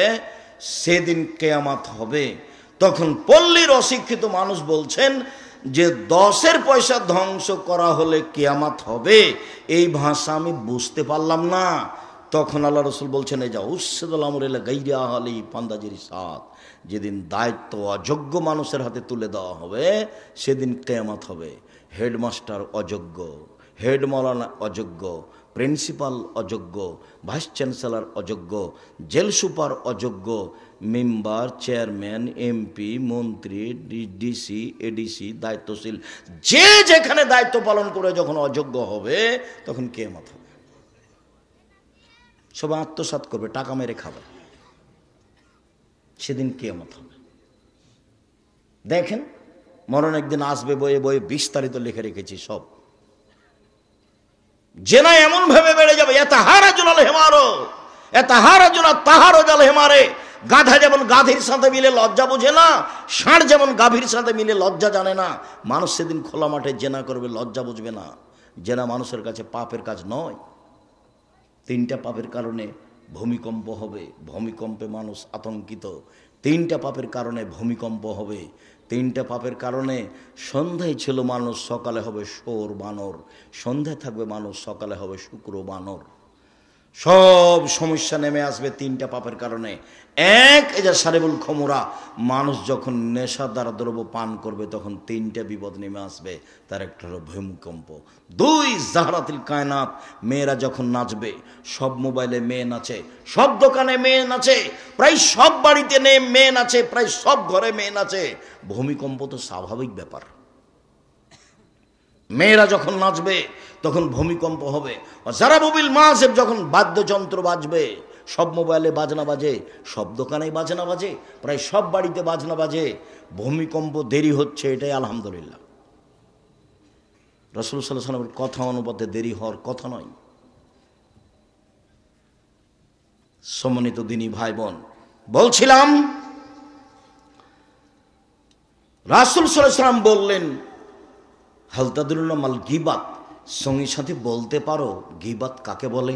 সেদিন কিয়ামত হবে। তখন পল্লীর অশিক্ষিত মানুষ বলছেন যে 10 পয়সা ধ্বংস করা হলে কিয়ামত হবে, এই ভাষা আমি বুঝতে পারলাম না। তখন আল্লাহ রসুল বলছেন, এই যা উসদুল গাইরা আলী পান্দাজির সাথ, যেদিন দায়িত্ব অযোগ্য মানুষের হাতে তুলে দেওয়া হবে সেদিন কিয়ামত হবে। হেডমাস্টার অযোগ্য, হেড মৌলানা অযোগ্য, প্রিন্সিপাল অযোগ্য, ভাইস চ্যান্সেলর অযোগ্য, জেল সুপার অযোগ্য, মেম্বার, চেয়ারম্যান, এমপি, মন্ত্রী, ডিসি, এডিসি, দায়িত্বশীল যে যেখানে দায়িত্ব পালন করে যখন অযোগ্য হবে তখন কিয়ামত হবে। সবাই আত্মসাৎ করবে, টাকা মেরে খাবে, সেদিন কিয়ামত হবে। দেখেন মরণ একদিন আসবে, বইয়ে বইয়ে বিস্তারিত লিখে রেখেছি সব। জেনা এমন ভাবে বেড়ে যাবে, গাধা যেমন গাধীর সাথে মিলে লজ্জা বোঝে না, ষাঁড় যেমন গাভীর সাথে মিলে লজ্জা জানে না, মানুষ সেদিন খোলা মাঠে জেনা করবে, লজ্জা বুঝবে না। জেনা মানুষের কাছে পাপের কাজ নয়। 3টা পাপের কারণে ভূমিকম্প হবে, ভূমিকম্পে মানুষ আতঙ্কিত। 3টা পাপের কারণে ভূমিকম্প হবে। 3টা পাপের কারণে সন্ধ্যায় ছিল মানুষ, সকালে হবে শোর বানর। সন্ধ্যায় থাকবে মানুষ, সকালে হবে শুক্র বানর। সব সমস্যা নেমে আসবে 3টা পাপের কারণে। এক, এই যে সারেবুল খমরা, মানুষ যখন নেশাদার দ্রব্য পান করবে তখন 3টা বিপদ নেমে আসবে। তার একটা হলো ভূমিকম্প। 2, জাহরাতুল কায়নাত, মেয়েরা যখন নাচবে, সব মোবাইলে মেয়ে নাচে, সব দোকানে মেয়ে নাচে, প্রায় সব বাড়িতে মেয়ে নাচে, প্রায় সব ঘরে মেয়ে নাচে। ভূমিকম্প তো স্বাভাবিক ব্যাপার। মেয়েরা যখন নাচবে তখন ভূমিকম্প হবে। জারাবুবিল মাযিব, যখন বাদ্যযন্ত্র বাজবে, সব মোবাইলে বাজনা বাজে, সব দোকানে বাজনা বাজে, প্রায় সব বাড়িতে বাজনা বাজে। ভূমিকম্প দেরি হচ্ছে, এটাই আলহামদুলিল্লাহ। রাসূল সাল্লাল্লাহু আলাইহি ওয়াসাল্লামের কথা অনুপাতে দেরি হওয়ার কথা নয়। সম্মানিত দিনী ভাই বোন, বলছিলাম রাসূল সাল্লাল্লাহু আলাইহি ওয়াসাল্লাম বললেন, হাল তাদরুনা মাল গীবাত, সঙ্গী সাথী বলতে পারো গীবাত কাকে বলে?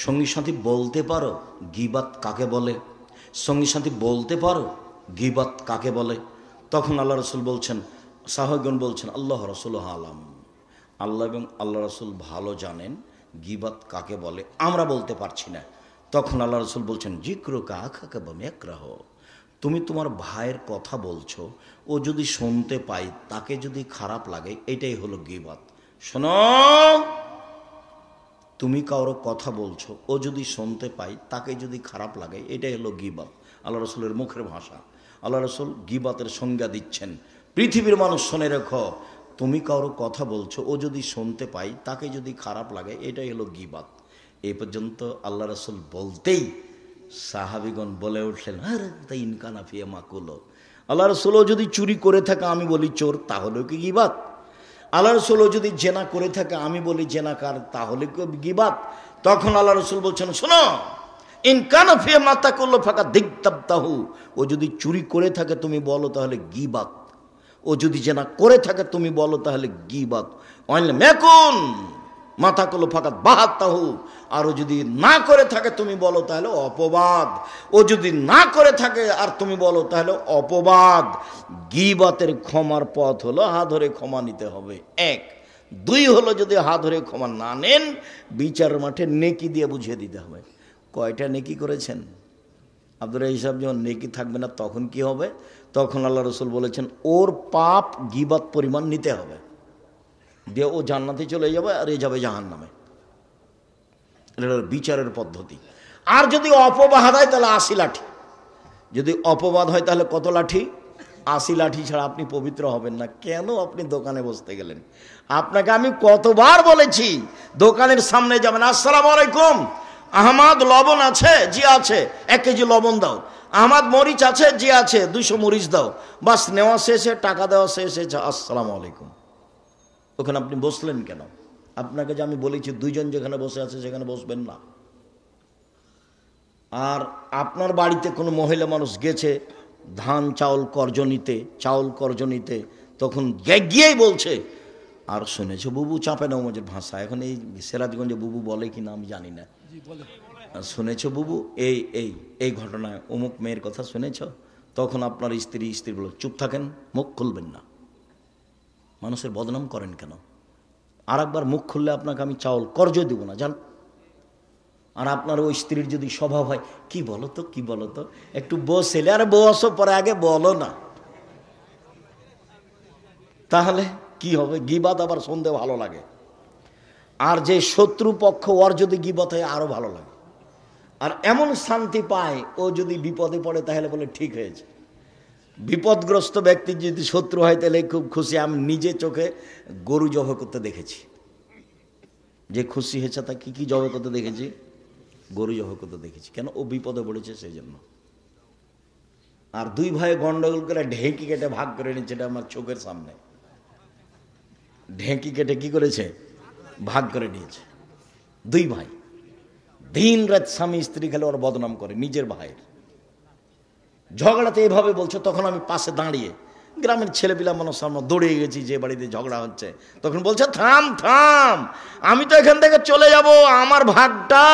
সঙ্গী সাথী বলতে পারো গীবাত কাকে বলে? সঙ্গী সাথী বলতে পারো গীবাত কাকে বলে? তখন আল্লাহ রসুল বলছেন, সাহাবাগণ বলছেন, আল্লাহ রসুল আলাম, আল্লাহ এবং আল্লাহ রসুল ভালো জানেন গীবাত কাকে বলে, আমরা বলতে পারছি না। তখন আল্লাহ রসুল বলছেন, জিক্রুকা আখাকা বামিয়াকরাহ, তুমি তোমার ভাইয়ের কথা বলছো, ও যদি শুনতে পাই তাকে যদি খারাপ লাগে, এটাই হলো গীবাত। শোনো, তুমি কারো কথা বলছো, ও যদি শুনতে পাই তাকে যদি খারাপ লাগে, এটাই হলো গীবাত। আল্লাহ রসুলের মুখের ভাষা। আল্লাহ রসুল গীবাতের সংজ্ঞা দিচ্ছেন। পৃথিবীর মানুষ শুনে রেখো, তুমি কারো কথা বলছো, ও যদি শুনতে পাই তাকে যদি খারাপ লাগে, এটাই হলো গীবাত। এই পর্যন্ত আল্লাহ রসুল বলতেই সাহাবিগণ বলে উঠলেন, আরে তাই ইনকানা ফিয়া মাকুলো, আল্লাহ রসুলও যদি চুরি করে থাকে আমি বলি চোর, তাহলেও কি গীবাত? আল্লাহ রসুলও যদি জেনা করে থাকে আমি বলি জেনাকার, তাহলে কি গীবাত? তখন আল্লাহ রসুল বলছেন, শোনো, ইনকানা ফিয়া মাতাকুল্লো ফাঁকা দিগতাবতাহু, ও যদি চুরি করে থাকে তুমি বলো তাহলে গীবাত, ও যদি জেনা করে থাকে তুমি বলো তাহলে গীবাত। মেকুন মাতাকুল্লো ফাঁকা বাহাত্তাহু, আরও যদি না করে থাকে তুমি বলো তাহলে অপবাদ, ও যদি না করে থাকে আর তুমি বলো তাহলে অপবাদ। গীবাতের ক্ষমার পথ হলো হাত ধরে ক্ষমা নিতে হবে, 1। 2 হলো যদি হাত ধরে ক্ষমা না নেন, বিচার মাঠে নেকি দিয়ে বুঝিয়ে দিতে হবে। কয়টা নেকি করেছেন? আপনারা হিসাব যখন নেকি থাকবে না তখন কি হবে? তখন আল্লাহ রসুল বলেছেন, ওর পাপ গীবাত পরিমাণ নিতে হবে, দিয়ে ও জান্নাতে চলে যাবে আর এ যাবে জাহান্নামে। এটা বিচারের পদ্ধতি। আর যদি অপবাদ হয় তাহলে 80 লাঠি। যদি অপবাদ হয় তাহলে কত লাঠি? 80 লাঠি ছাড়া আপনি পবিত্র হবেন না। কেন আপনি দোকানে বসতে গেলেন? আপনাকে আমি কতবার বলেছি দোকানের সামনে যাবেন, আসসালামু আলাইকুম, আহমদ লবণ আছে? জি আছে, 1 কেজি লবণ দাও। আহমদ মরিচ আছে? জি আছে, 200 মরিচ দাও। বাস নেওয়া শেষে, টাকা দেওয়া শেষে, আসসালামু আলাইকুম। ওখানে আপনি বসলেন কেন? আপনাকে যে আমি বলেছি 2 জন যেখানে বসে আছে সেখানে বসবেন না। আর আপনার বাড়িতে কোনো মহিলা মানুষ গেছে ধান চাউল কর্জ নিতে, তখন গিয়েই বলছে, আর শুনেছো বুবু চাঁপে নওমজের ভাষা, এখন এই সিরাজগঞ্জে বুবু বলে কিনা আমি জানি না, শুনেছো বুবু এই এই এই ঘটনায় অমুক মেয়ের কথা শুনেছ? তখন আপনার স্ত্রী বলল, চুপ থাকেন, মুখ খুলবেন না। মানুষের বদনাম করেন কেন? আর একবার মুখ খুললে আপনাকে আমি চাউল কর্জ দিব না, জান। আর আপনার ওই স্ত্রীর যদি স্বভাব হয়, কি বলো তো কি বলো তো, একটু বসেলে, আরে বসো, পরে আগে বলো না, তাহলে কি হবে? গীবত আবার শুনতে ভালো লাগে। আর যে শত্রু পক্ষ, ওর যদি গীবত হয় আরো ভালো লাগে। আর এমন শান্তি পায়, ও যদি বিপদে পড়ে তাহলে বলে ঠিক হয়েছে। বিপদগ্রস্ত ব্যক্তি যদি শত্রু হয় তাহলে খুব খুশি। আমি নিজে চোখে গরু জব করতে দেখেছি, যে খুশি হয়েছে তা কি জব করতে দেখেছি, গরু জব করতে দেখেছি। কেন? ও বিপদে পড়েছে সেই জন্য। আর দুই ভাই গন্ডগোল করে ঢেঁকি কেটে ভাগ করে নিচ্ছে, এটা আমার চোখের সামনে। ঢেঁকি কেটে কি করেছে? ভাগ করে নিয়েছে। দুই ভাই দিন রাত স্বামী স্ত্রী খেলে ওর বদনাম করে নিজের ভাইয়ের। ঝগড়াতে এভাবে বলছে, তখন আমি পাশে দাঁড়িয়ে, গ্রামের ছেলেপিলা মানুষ আমরা দৌড়ে গেছি যে বাড়িতে ঝগড়া হচ্ছে, তখন বলছে থাম থাম, আমি তো এখান থেকে চলে যাব, আমার ভাগটা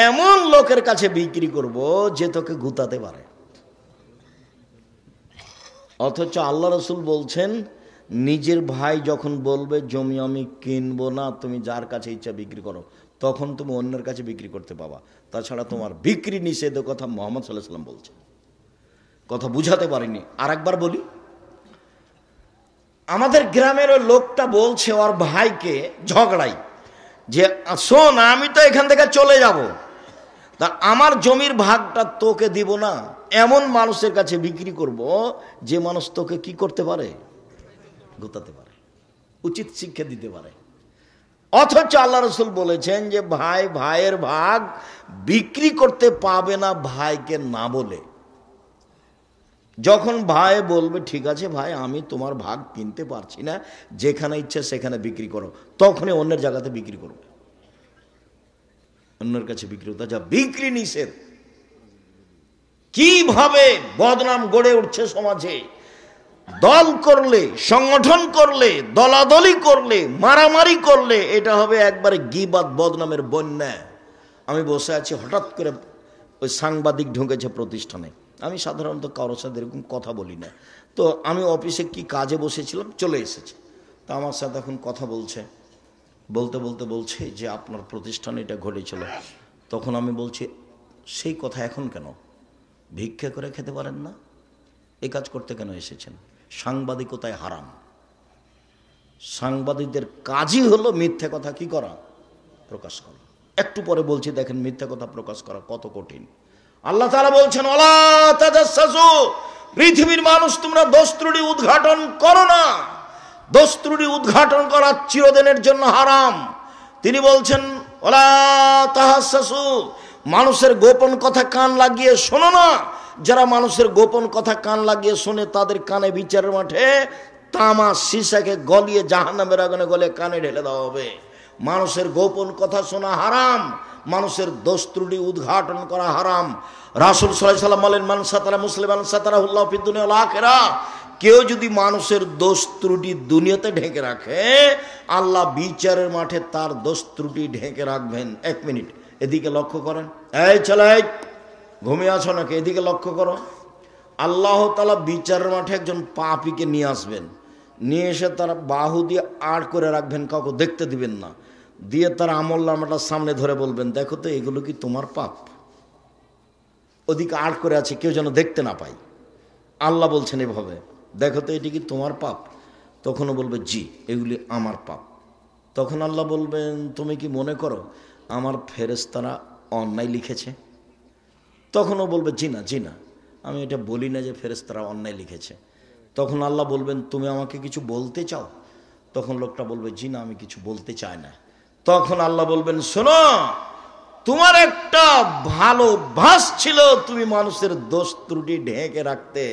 এমন লোকের কাছে বিক্রি করব যে তোকে গুতাতে পারে। অথচ আল্লাহ রসুল বলছেন, নিজের ভাই যখন বলবে জমি আমি কিনবো না, তুমি যার কাছে ইচ্ছা বিক্রি করো, তখন তুমি অন্যের কাছে বিক্রি করতে পাবা, তাছাড়া তোমার বিক্রি নিষেধ। কথা মুহাম্মদ সাল্লাল্লাহু আলাইহি ওয়াসাল্লাম বলছে। কথা বুঝাতে পারিনি, আর একবার বলি। আমাদের গ্রামের ওই লোকটা বলছে ওর ভাইকে ঝগড়াই, যে শোন, আমি তো এখান থেকে চলে যাব, তা আমার জমির ভাগটা তোকে দিব না, এমন মানুষের কাছে বিক্রি করব যে মানুষ তোকে কি করতে পারে? গোতাতে পারে, উচিত শিক্ষা দিতে পারে। অথচ আল্লাহ রসুল বলেছেন যে ভাই ভাইয়ের ভাগ বিক্রি করতে পাবে না ভাইকে না বলে। যখন ভাই বলবে ঠিক আছে ভাই, আমি তোমার ভাগ কিনতে পারছি না, যেখানে ইচ্ছে সেখানে বিক্রি করো, তখনই অন্যের জায়গাতে বিক্রি করবে, অন্যের কাছে বিক্রি করতে। যা বিক্রি নিষেধ। কিভাবে বদনাম গড়ে উঠছে সমাজে! দল করলে, সংগঠন করলে, দলাদলি করলে, মারামারি করলে এটা হবে একবারে গীবাত বদনামের বন্যা। আমি বসে আছি, হঠাৎ করে ওই সাংবাদিক ঢুকেছে প্রতিষ্ঠানে। আমি সাধারণত কারোর সাথে এরকম কথা বলি না, তো আমি অফিসে কি কাজে বসেছিলাম, চলে এসেছে। তো আমার সাথে এখন কথা বলছে, বলতে বলতে বলছে যে আপনার প্রতিষ্ঠানে এটা ঘটেছিল। তখন আমি বলছি, সেই কথা এখন কেন? ভিক্ষা করে খেতে পারেন না? এই কাজ করতে কেন এসেছেন? সাংবাদিকতায় হারাম। সাংবাদিকদের কাজই হলো মিথ্যে কথা কি করা? প্রকাশ করা। একটু পরে বলছি, দেখেন মিথ্যে কথা প্রকাশ করা কত কঠিন। আল্লাহ তাআলা বলছেন, ওয়ালা তাজাসসু, পৃথিবীর মানুষ তোমরা দোষ ত্রুটি উদ্ঘাটন করো না। দোষ ত্রুটি উদ্ঘাটন করা চিরদিনের জন্য হারাম। তিনি বলছেন, ওয়ালা তাহাসসু, মানুষের গোপন কথা কান লাগিয়ে শোনো না। যারা মানুষের গোপন কথা কান লাগিয়ে শোনে তাদের কানে বিচারের মাঠে তামা সীসাকে গলিয়ে জাহান্নামের আগুনে গলে কানে ঢেলে দেওয়া হবে। মানুষের গোপন কথা শোনা হারাম, মানুষের দোষ ত্রুটি উদ্ঘাটন করা হারাম। রাসূল সাল্লাল্লাহু আলাইহি ওয়াসাল্লাম বলেন, মান সাতারা মুসলিমান সাতারাহুল্লাহু ফিদ দুনিয়া ওয়াল আখিরাহ। কেউ যদি মানুষের দোষ ত্রুটি দুনিয়াতে ঢেকে রাখে, আল্লাহ বিচারের মাঠে তার দোষ ত্রুটি ঢেকে রাখবেন। এক মিনিট এদিকে লক্ষ্য করেন, এই ছেলে ঘুমিয়ে আছো নাকি? এদিকে লক্ষ্য করো। আল্লাহ তাআলা বিচারের মাঠে একজন পাপীকে নিয়ে আসবেন, নিয়ে এসে তার বাহু দিয়ে আড় করে রাখবেন, কাউকে দেখতে দিবেন না, দিয়ে তার আমলনামাটা সামনে ধরে বলবেন, দেখো তো এগুলো কি তোমার পাপ? ওদিকে আড় করে আছে, কেউ যেন দেখতে না পায়। আল্লাহ বলছেন এভাবে, দেখো তো এটি কি তোমার পাপ? তখনও বলবে জি, এগুলি আমার পাপ। তখন আল্লাহ বলবেন, তুমি কি মনে করো আমার ফেরেশতারা অন্যায় লিখেছে? তখনও বলবে জি না, আমি এটা বলি না যে ফেরেশতারা অন্যায় লিখেছে। তখন আল্লাহ বলবেন, তুমি আমাকে কিছু বলতে চাও? তখন লোকটা বলবে জি না, আমি কিছু বলতে চাই না। তখন আল্লাহ বলবেন, শোনো, তোমার একটা ভালো অভ্যাস ছিল, তুমি মানুষের দোষ ত্রুটি ঢেকে রাখতে।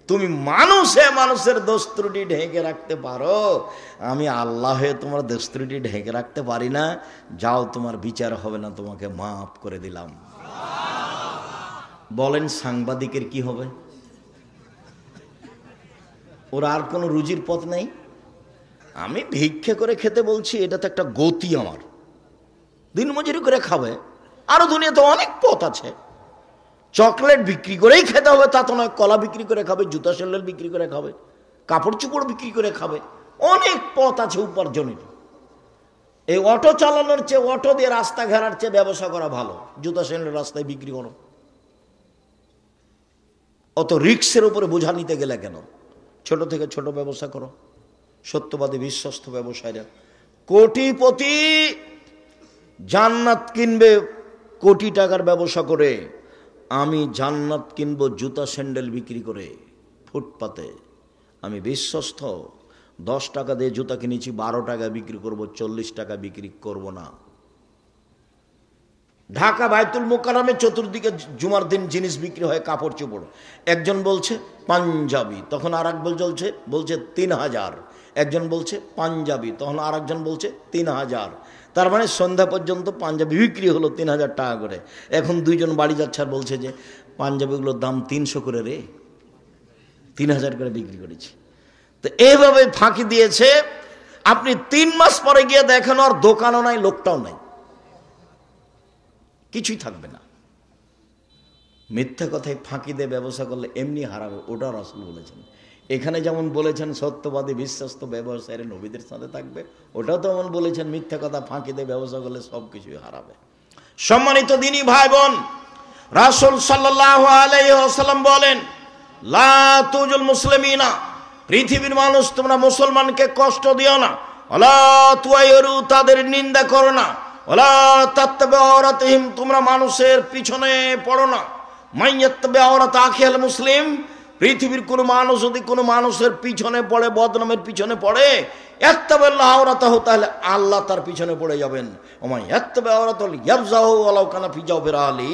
তুমি মানুষের দোষ ত্রুটি ঢেকে রাখতে পারো, আমি আল্লাহ হয়ে তোমার দোষ ত্রুটি ঢেকে রাখতে পারি না। যাও, তোমার বিচার হবে না, তোমাকে মাফ করে দিলাম। বলেন সাংবাদিকের কি হবে? ওর আর কোনো রুজির পথ নেই। আমি ভিক্ষা করে খেতে বলছি, এটা তো একটা গতি, আমার দিনমজুরি করে খাবে, আরো দুনিয়াতে অনেক পথ আছে। চকলেট বিক্রি করেই খেতে হবে তা তো নয়, কলা বিক্রি করে খাবে, জুতা স্যান্ডেল বিক্রি করে খাবে, কাপড় চোপড় বিক্রি করে খাবে, অনেক পথ আছে উপার্জনের। এই অটো চালানোর চেয়ে, অটো দিয়ে রাস্তা ঘেরার চেয়ে ব্যবসা করা ভালো। জুতা স্যান্ডেল রাস্তায় বিক্রি করো, অত রিক্সের উপরে বোঝা নিতে গেলে কেন? ছোট থেকে ছোট ব্যবসা করো। সত্যবাদী বিশ্বস্ত ব্যবসায়ীরা কোটিপতি, জান্নাত কিনবে কোটি টাকার ব্যবসা করে। আমি জান্নাত কিনবো জুতা স্যান্ডেল বিক্রি করে ফুটপাতে। আমি বিশ্বস্ত, 10 টাকা দিয়ে জুতা কিনেছি, 12 টাকা বিক্রি করব, 40 টাকা বিক্রি করব না। ঢাকা বাইতুল মোকাররমে চতুর্দিকে জুমার দিন জিনিস বিক্রি হয়, কাপড় চোপড়। একজন বলছে পাঞ্জাবি, তখন আর একজন বলছে 3000। একজন বলছে পাঞ্জাবি, তখন আর একজন বলছে 3000। তার মানে সন্ধ্যা পর্যন্ত পাঞ্জাবি বিক্রি হলো 3000 টাকা করে। এখন দুইজন বাড়ি যাচ্ছে আর বলছে যে পাঞ্জাবিগুলোর দাম 300 করে রে, 3000 করে বিক্রি করেছি। তো এইভাবে ফাঁকি দিয়েছে। আপনি 3 মাস পরে গিয়ে দেখেন আর দোকানও নাই, লোকটাও নাই, কিছুই থাকবে না। মিথ্যা কথায় ফাঁকি দিয়ে ব্যবসা করলে এমনি হারাবে, ওটা রাসূল বলেছেন। এখানে যেমন বলেছেন সত্যবাদী বিশ্বস্ত ব্যবসায়ীরা নবীদের সাথে থাকবে, ওটাও তো এমন বলেছেন মিথ্যা কথা ফাঁকি দিয়ে ব্যবসা করলে সব কিছুই হারাবে। সম্মানিত দিনী ভাই বোন, রাসূল সাল্লাল্লাহু আলাইহি ওয়াসাল্লাম বলেন, লা তুজুল মুসলিমিনা, পৃথিবীর মানুষ তোমরা মুসলমানকে কষ্ট দিও না, ওয়ালা তুয়াইরু, তাদের নিন্দা করো না, ওয়ালা তাত্তাবিউ আওরাতিহিম, তোমরা মানুষের পিছনে পড়ো না। মাইয়াত্তাবিউ আওরাত আখিল মুসলিম, পৃথিবীর কোনো মানুষ যদি কোনো মানুষের পিছনে পড়ে, বদনামের পিছনে পড়ে, ইত্তাবিল্লাহ আওরাতাহু, তাহলে আল্লাহ তার পিছনে পড়ে যাবেন। ওমাই ইত্তাবিউ আওরাতাল ইয়াবজাহু ওয়ালাউ কানা ফি জাওফির আলী,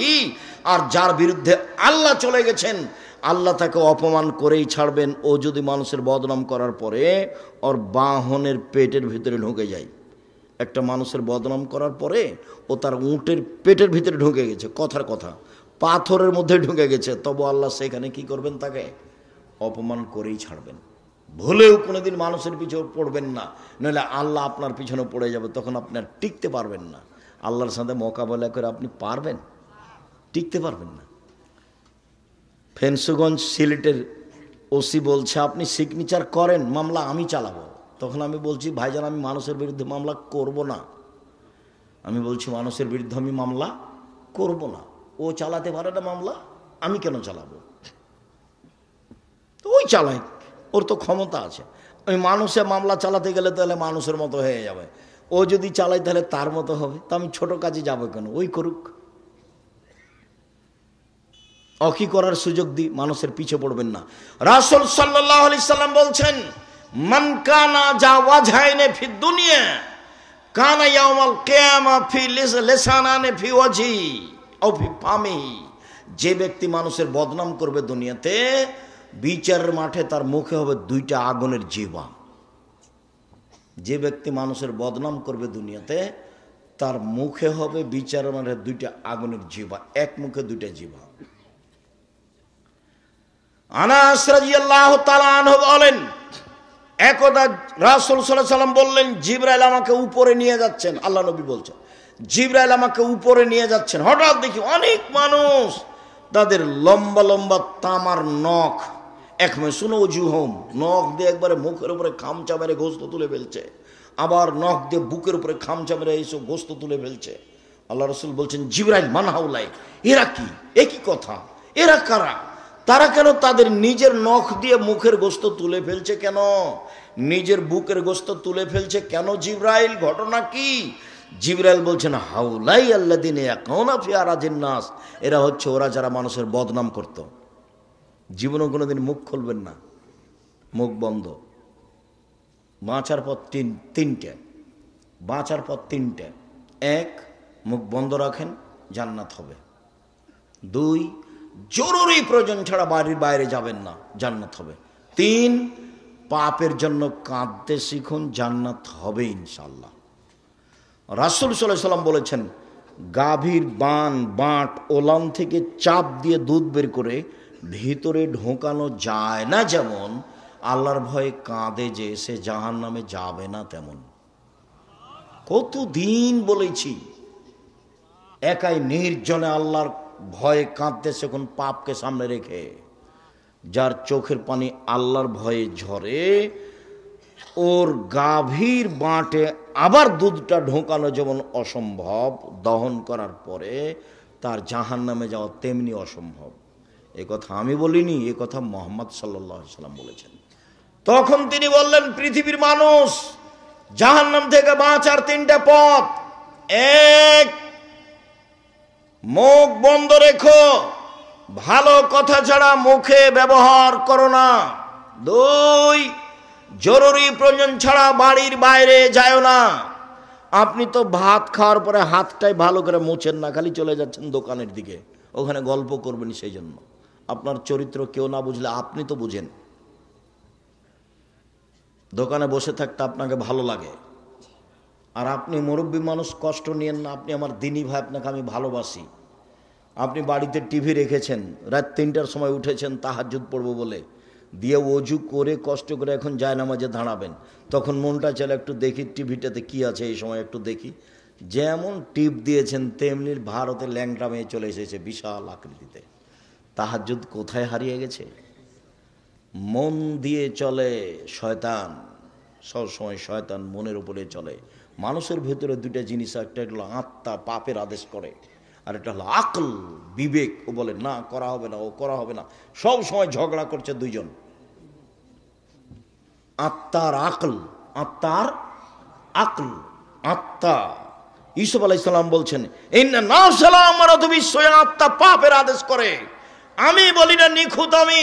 আর যার বিরুদ্ধে আল্লাহ চলে গেছেন, আল্লাহ তাকে অপমান করেই ছাড়বেন। ও যদি মানুষের বদনাম করার পরে ওর বাহনের পেটের ভিতরে ঢুকে যায়, একটা মানুষের বদনাম করার পরে ও তার উটের পেটের ভিতরে ঢুকে গেছে, কথার কথা পাথরের মধ্যে ঢুকে গেছে, তবু আল্লাহ সেখানে কি করবেন? তাকে অপমান করেই ছাড়বেন। ভুলেও কোনোদিন মানুষের পিছনে পড়বেন না, নইলে আল্লাহ আপনার পিছনে পড়ে যাবে, তখন আপনি আর টিকতে পারবেন না। আল্লাহর সাথে মোকাবেলা করে আপনি পারবেন? টিকতে পারবেন না। ফেন্সুগঞ্জ সিলেটের ওসি বলছে আপনি সিগনেচার করেন, মামলা আমি চালাবো। তখন আমি বলছি ভাইজান আমি মানুষের বিরুদ্ধে মামলা করব না। আমি বলছি মানুষের বিরুদ্ধে আমি মামলা করব না। ও চালাতে পারে না মামলা, আমি কেন চালাবো? তো ওই চালাই, ওর তো ক্ষমতা আছে। ওই মানুষে মামলা চালাতে গেলে তাহলে মানুষের মতো হয়ে যাবে, ও যদি চালায় তাহলে তার মতো হবে। তো আমি ছোট কাজে যাবো কেন? ওই করুক। অকি করার সুযোগ দিই, মানুষের পিছে পড়বেন না। রাসূল সাল্লাল্লাহু আলাইহি সাল্লাম বলছেন, মান কানা জাওয়াজহাইনে ফি দুনিয়া কানা ইয়াউমাল কিয়ামা ফি লিসানানে ফি ওয়াজি আও ফি ফামিহি, যে ব্যক্তি মানুষের বদনাম করবে দুনিয়াতে, বিচারের মাঠে তার মুখে হবে 2টা আগুনের জিহ্বা। যে ব্যক্তি মানুষের বদনাম করবে দুনিয়াতে, তার মুখে হবে বিচারের মাঠে 2টা আগুনের জিহ্বা, এক মুখে 2টা জিহ্বা। আনাস রাদিয়াল্লাহু তাআলা আনহু বলেন, একদা রাসূল সাল্লাল্লাহু আলাইহি সাল্লাম বললেন, জিবরাইল আমাকে উপরে নিয়ে যাচ্ছেন। আল্লাহ নবী বলছেন, জিবরাইল আমাকে উপরে নিয়ে যাচ্ছেন। হঠাৎ দেখি অনেক মানুষ, তাদের লম্বা লম্বা তামার নখ, একমে শুনো জুহম, নখ দিয়ে একবারে মুখের উপরে খামচা মেরে গোস্ত তুলে ফেলছে, আবার নখ দিয়ে বুকের উপরে খামচা মেরে এইসব গোস্ত তুলে ফেলছে। আল্লাহ রাসূল বলছেন, জিবরাইল মান হাউলাই, এরা কি? একই কথা, এরা কারা? তারা কেন তাদের নিজের নখ দিয়ে মুখের গোস্ত তুলে ফেলছে? কেন নিজের বুকের গোস্ত তুলে ফেলছে কেন জিবরাইল? ঘটনা কি? জিবরাইল বলছেন, হাউলাই আল্লাযিনা ইয়াকুনা ফি আরাজিন নাস, এরা হচ্ছে ওরা যারা মানুষের বদনাম করত। জীবনেও কোনোদিন মুখ খুলবেন না, মুখ বন্ধ। বাঁচার পর তিনটে, বাঁচার পর 3টে। 1, মুখ বন্ধ রাখেন, জান্নাত হবে। 2, জরুরি প্রয়োজন ছাড়া বাড়ির বাইরে যাবেন না, জান্নাত হবে। 3, পাপের জন্য কাঁদতে শিখুন, জান্নাত হবে ইনশাআল্লাহ। রাসূল সাল্লাল্লাহু আলাইহি সাল্লাম বলেছেন, গাভীর বাঁট ওলান থেকে চাপ দিয়ে দুধ বের করে ভিতরে ঢোকানো যায় না, যেমন আল্লাহর ভয়ে কাঁদে যে সে জাহান্নামে যাবে না তেমন। কতদিন বলেছি, একাই নির্জনে আল্লাহর ভয়ে কাঁদতেছে কোন পাপকে সামনে রেখে। যার চোখের পানি আল্লাহর ভয়ে ঝরে, ওর গাভীর বাঁটে আবার দুধটা ঢোকানো যেমন অসম্ভব, দহন করার পরে তার জাহান্নামে যাওয়া তেমনি অসম্ভব। এ কথা আমি বলিনি, এ কথা মুহাম্মদ সাল্লাল্লাহু আলাইহি সাল্লাম বলেছেন। তখন তিনি বললেন, পৃথিবীর মানুষ, জাহান্নাম থেকে বাঁচার তিনটা পথ। এক, মুখ বন্ধ রেখো, ভালো কথা ছাড়া মুখে ব্যবহার করো না। দুই, জরুরি প্রয়োজন ছাড়া বাড়ির বাইরে যায় না। আপনি তো ভাত খাওয়ার পরে হাতটাই ভালো করে মুছেন না, খালি চলে যাচ্ছেন দোকানের দিকে, ওখানে গল্প করবেন। সেই জন্য আপনার চরিত্র কেউ না বুঝলে আপনি তো বুঝেন। দোকানে বসে থাকতে আপনাকে ভালো লাগে, আর আপনি মুরব্বী মানুষ, কষ্ট নিয়েন না। আপনি আমার দিনী ভাই, আপনাকে আমি ভালোবাসি। আপনি বাড়িতে টিভি রেখেছেন, রাত 3টার সময় উঠেছেন তাহাজ্জুদ পড়বো বলে, দিয়ে অজু করে কষ্ট করে এখন জায়নামাজে দাঁড়াবেন। তখন মনটা চলে একটু দেখি টিভিটাতে কি আছে, এই সময় একটু দেখি। যেমন টিপ দিয়েছেন তেমনি ভারতে ল্যাংটা মেয়ে চলে এসেছে বিশাল আকৃতিতে। তাহাজ্জুদ কোথায় হারিয়ে গেছে? মন দিয়ে চলে শয়তান, সবসময় শয়তান মনের উপরে চলে। মানুষের ভেতরে দুইটা জিনিস, একটা হলো আত্মা, পাপের আদেশ করে, আর একটা হলো আকল, বিবেক। ও বলে না, করা হবে না, ও করা হবে না। সব সময় ঝগড়া করছে দুইজন, আত্মার আকল, আত্মার আকল, আত্মা। ইউসুফ আলাইহিস সালাম বলছেন, ইন্না নাফসালা আমারাতু বিসসুই, আত্মা পাপের আদেশ করে। আমি বলি না নিখুঁত আমি,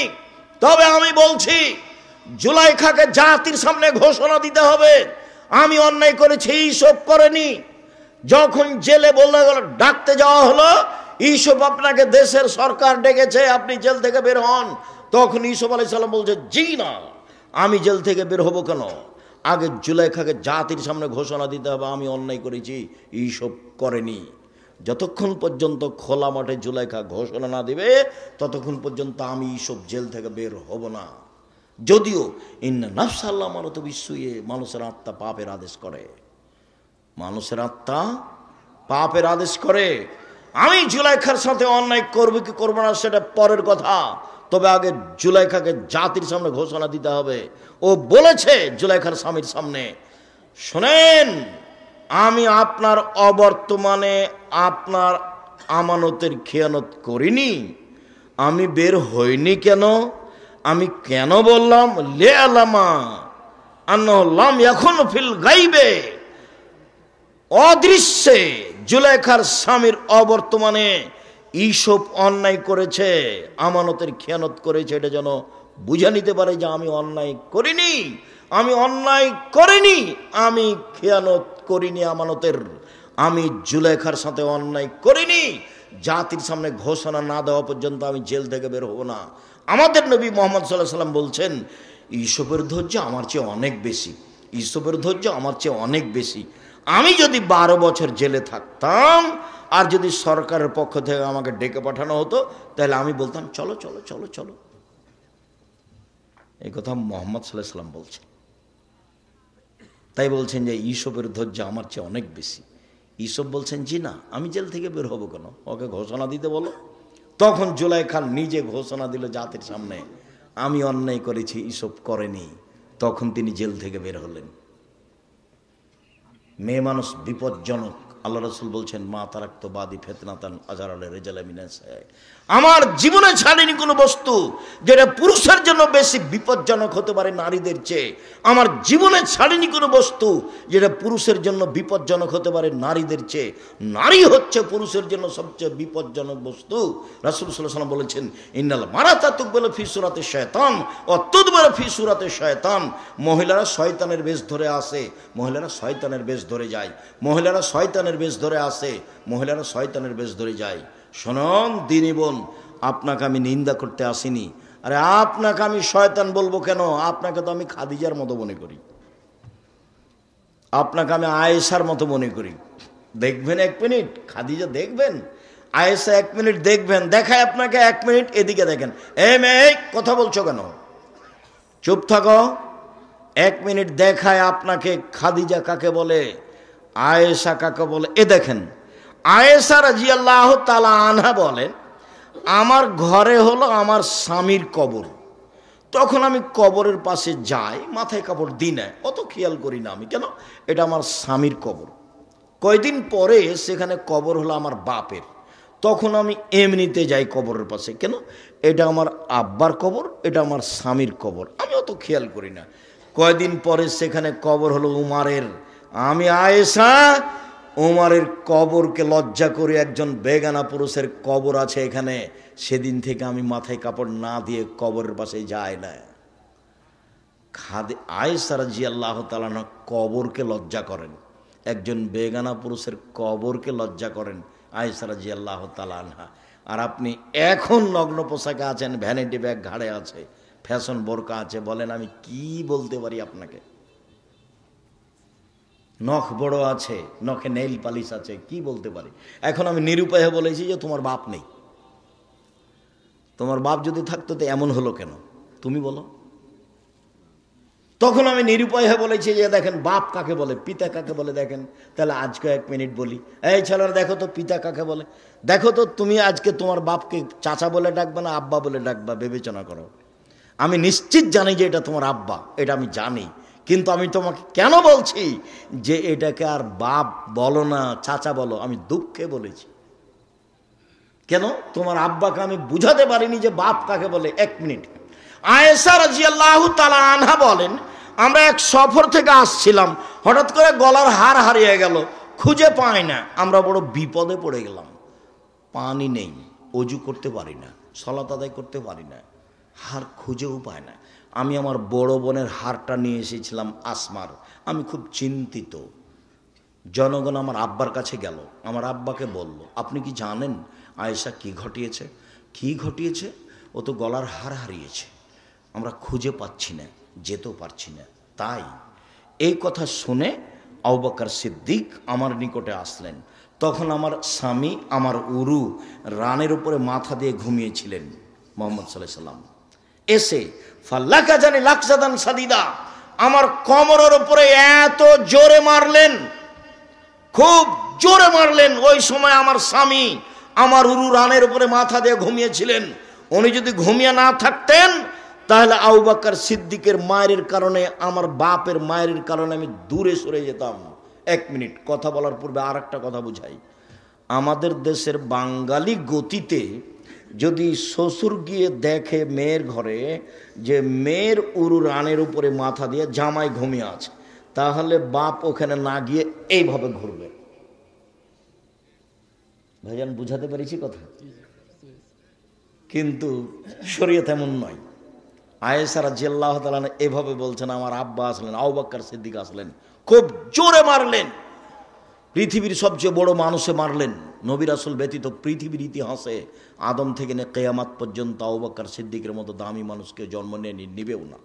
তবে আমি বলছি জুলাইখাকে জাতির সামনে ঘোষণা দিতে হবে, আমি অন্যায় করেছি, ইউসুফ করেনি। যখন জেলে বললে ডাকতে যাওয়া হলো, ইউসুফ আপনাকে দেশের সরকার ডেকেছে, আপনি জেল থেকে বের হন। তখন ইউসুফ আলাইহিস সালাম বলছে, জি না, আমি জেল থেকে বের হব কেন? আগে জুলাইখাকে জাতির সামনে ঘোষণা দিতে হবে আমি অন্যায় করেছি, ইউসুফ করেনি। যতক্ষণ পর্যন্ত খোলা মাঠে জুলাইখা ঘোষণা না দিবে, ততক্ষণ পর্যন্ত আমি ইউসুফ জেল থেকে বের হব না। যদিও ইন্না নাফসাল্লাহ আমারাতু বিসসুই, মানুষের আত্মা পাপের আদেশ করে, মানুষের আত্মা পাপের আদেশ করে। আমি জুলাইখার সাথে অন্যায় করবো কি করবো না সেটা পরের কথা, তবে আগে জুলাইখাকে জাতির সামনে ঘোষণা দিতে হবে। ও বলেছে জুলাইখার স্বামীর সামনে, শোনেন, আমি আপনার অবর্তমানে আপনার আমানতের খেয়ানত করিনি, আমি বের হইনি কেন? আমি কেন বললাম লে আলামা আন্নাহু লাম ইয়াকুন ফিল গাইবে, অদৃশ্যে জুলাইখার স্বামীর অবর্তমানে ইউসুফ অন্যায় করেছে, আমানতের খেয়ানত করেছে, এটা যেন বুঝে নিতে পারে যে আমি অন্যায় করিনি, আমি অন্যায় করিনি, আমি খেয়ানত করিনি আমানতের, আমি জুলাইখার সাথে অন্যায় করিনি। জাতির সামনে ঘোষণা না দেওয়া পর্যন্ত আমি জেল থেকে বের হব না। আমাদের নবী মুহাম্মদ সাল্লাল্লাহু আলাইহি সাল্লাম বলছেন, ইউসুফের ধৈর্য আমার চেয়ে অনেক বেশি, ইউসুফের ধৈর্য আমার চেয়ে অনেক বেশি। আমি যদি 12 বছর জেলে থাকতাম, আর যদি সরকারের পক্ষ থেকে আমাকে ডেকে পাঠানো হতো, তাহলে আমি বলতাম চলো চলো চলো চলো। এই কথা মুহাম্মদ সাল্লাল্লাহু আলাইহি সাল্লাম বলছেন। তাই বলছেন যে ইউসুফের ধৈর্য আমার চেয়ে অনেক বেশি। ইউসুফ বলছেন, জি না, আমি জেল থেকে বের হবো কেন, ওকে ঘোষণা দিতে বলো। তখন জুলাইখা নিজে ঘোষণা দিল জাতির সামনে, আমি অন্যায় করেছি, ইউসুফ করেনি। তখন তিনি জেল থেকে বের হলেন। মেয়ে মানুষ বিপজ্জনক। আল্লাহ রাসূল বলছেন, মা তারাক্তু বাদি ফিতনাতান আযারা রিজালা মিনাস, আমার জীবনে ছাড়িনি কোনো বস্তু যেটা পুরুষের জন্য বেশি বিপজ্জনক হতে পারে নারীদের চেয়ে। আমার জীবনে ছাড়িনি কোনো বস্তু যেটা পুরুষের জন্য বিপজ্জনক হতে পারে নারীদের চেয়ে। নারী হচ্ছে পুরুষের জন্য সবচেয়ে বিপজ্জনক বস্তু। রাসূল সাল্লাল্লাহু আলাইহি ওয়াসাল্লাম বলেছেন, ইন্নাল মারাতা তুকবালু ফি সূরাতি শায়তান ওয়া তুদবারু ফি সূরাতি শায়তান। মহিলারা শয়তানের বেশ ধরে আসে, মহিলারা শয়তানের বেশ ধরে যায়, মহিলারা শয়তানের বেশ ধরে আসে, মহিলারা শয়তানের বেশ ধরে যায়। শোনন দিনী বোন, আপনাকে আমি নিন্দা করতে আসিনি। আরে আপনাকে আমি শয়তান বলবো কেন? আপনাকে তো আমি খাদিজার মতো মনে করি, আপনাকে আমি আয়েশার মতো মনে করি। দেখবেন 1 মিনিট খাদিজা দেখবেন, আয়েশা 1 মিনিট দেখবেন, দেখায় আপনাকে 1 মিনিট এদিকে দেখেন। এই মেয়ে কথা বলছো কেন? চুপ থাকো। 1 মিনিট দেখায় আপনাকে খাদিজা কাকে বলে, আয়েশা কাকে বলে। এ দেখেন, আয়েশা রাদিয়াল্লাহু তাআলা আনহা বলেন, আমার ঘরে হলো আমার স্বামীর কবর। তখন আমি কবরের পাশে যাই, মাথায় কাপড় দিই না, অত খেয়াল করি না আমি, কেন এটা আমার স্বামীর কবর। কয়দিন পরে সেখানে কবর হলো আমার বাপের, তখন আমি এমনিতে যাই কবরের পাশে, কেন এটা আমার আব্বার কবর, এটা আমার স্বামীর কবর, আমি অত খেয়াল করি না। কয়দিন পরে সেখানে কবর হলো উমারের, আমি আয়েশা উমারের কবরকে লজ্জা করে, একজন বেগানা পুরুষের কবর আছে এখানে, সেদিন থেকে আমি মাথায় কাপড় না দিয়ে কবরের পাশে যাই না। আয়েশা রাদিয়াল্লাহু তাআলা কবরকে লজ্জা করেন, একজন বেগানা পুরুষের কবরকে লজ্জা করেন আয়েশা রাদিয়াল্লাহু তাআলা আনহা। আর আপনি এখন নগ্ন পোশাকে আছেন, ভ্যানিটি ব্যাগ ঘাড়ে আছে, ফ্যাশন বোরকা আছে, বলেন আমি কি বলতে পারি আপনাকে? নখ বড় আছে, নখে নেইল পালিশ আছে, কি বলতে পারি? এখন আমি নিরুপায় বলেছি যে তোমার বাপ নেই। তোমার বাপ যদি থাকতো তো এমন হলো কেন, তুমি বলো? তখন আমি নিরুপায় বলেছি যে দেখেন বাপ কাকে বলে, পিতা কাকে বলে দেখেন। তাহলে আজকে 1 মিনিট বলি, এই ছেলেরা দেখো তো পিতা কাকে বলে, দেখো তো তুমি আজকে তোমার বাপকে চাচা বলে ডাকবে না আব্বা বলে ডাকবা, বিবেচনা করো। আমি নিশ্চিত জানি যে এটা তোমার আব্বা, এটা আমি জানি, কিন্তু আমি তোমাকে কেন বলছি যে এটাকে আর বাপ বলো না, চাচা বলো, আমি দুঃখে বলেছি। কেন? তোমার আব্বাকে আমি বুঝাতে পারিনি যে বাপ কাকে বলে। 1 মিনিট। আয়েশা রাদিয়াল্লাহু তাআলা আনহা বলেন, আমরা এক সফর থেকে আসছিলাম, হঠাৎ করে গলার হার হারিয়ে গেল, খুঁজে পাই না, আমরা বড় বিপদে পড়ে গেলাম। পানি নেই, অজু করতে পারি না, সালাত আদায় করতে পারি না, হার খুঁজেও পায় না। আমি আমার বড় বোনের হারটা নিয়ে এসেছিলাম আসমার, আমি খুব চিন্তিত। জনগণ আমার আব্বার কাছে গেল, আমার আব্বাকে বলল, আপনি কি জানেন আয়েশা কি ঘটিয়েছে? কি ঘটিয়েছে? ও তো গলার হার হারিয়েছে, আমরা খুঁজে পাচ্ছি না, যেতেও পারছি না। তাই এই কথা শুনে আবু বকর সিদ্দিক আমার নিকটে আসলেন। তখন আমার স্বামী আমার উরু রানের উপরে মাথা দিয়ে ঘুমিয়েছিলেন। মুহাম্মদ সাল্লাল্লাহু আলাইহি সাল্লাম এসে ফাল্লাকা জানি লাকজাদান সাদিদা, আমার কোমরের উপরে এত জোরে মারলেন, খুব জোরে মারলেন। ওই সময় আমার স্বামী আমার উরু রানের উপরে মাথা দিয়ে ঘুমিয়েছিলেন। উনি যদি ঘুমিয়ে না থাকতেন তাহলে আবু বকর সিদ্দিকের মায়ের কারণে, আমার বাপের মায়ের কারণে আমি দূরে সরে যেতাম। 1 মিনিট কথা বলার পূর্বে আর একটা কথা বুঝাই। আমাদের দেশের বাঙালি গতিতে যদি শ্বশুর গিয়ে দেখে মেয়ের ঘরে যে মেয়ের উরু রানের উপরে মাথা দিয়ে জামাই ঘুমিয়ে আছে, তাহলে বাপ ওখানে না গিয়ে এইভাবে ঘুরবে। ভাইজান বুঝাতে পেরেছি কথা? কিন্তু শরীয়ত এমন নয়। আয়েশা রাদিয়াল্লাহু তাআলা এভাবে বলছেন, আমার আব্বা আসলেন, আবু বকর সিদ্দিক আসলেন, খুব জোরে মারলেন, পৃথিবীর সবচেয়ে বড় মানুষে মারলেন। নবী রাসূল ব্যতীত পৃথিবীর ইতিহাসে আদম থেকে নিয়ে কিয়ামত পর্যন্ত আবু বকর সিদ্দিকের মতো দামি মানুষকে জন্ম নিবেও না।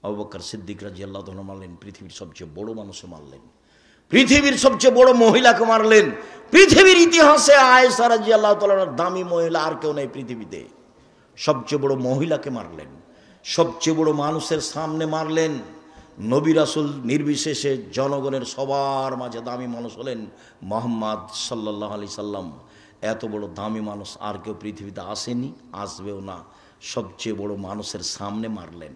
আবু বকর সিদ্দিক রাদিয়াল্লাহু তাআলা মারলেন, পৃথিবীর সবচেয়ে বড় মানুষে মারলেন, পৃথিবীর সবচেয়ে বড় মহিলাকে মারলেন। পৃথিবীর ইতিহাসে আয়েশা রাদিয়াল্লাহু তাআলার দামি মহিলা আর কেউ নেই পৃথিবীতে। সবচেয়ে বড় মহিলাকে মারলেন, সবচেয়ে বড় মানুষের সামনে মারলেন। নবী রাসূল নির্বিশেষে জনগণের সবার মাঝে দামি মানুষ হলেন মুহাম্মদ সাল্লাল্লাহু আলাইহি সাল্লাম। এত বড় দামি মানুষ আর কেউ পৃথিবীতে আসেনি, আসবেও না। সবচেয়ে বড় মানুষের সামনে মারলেন।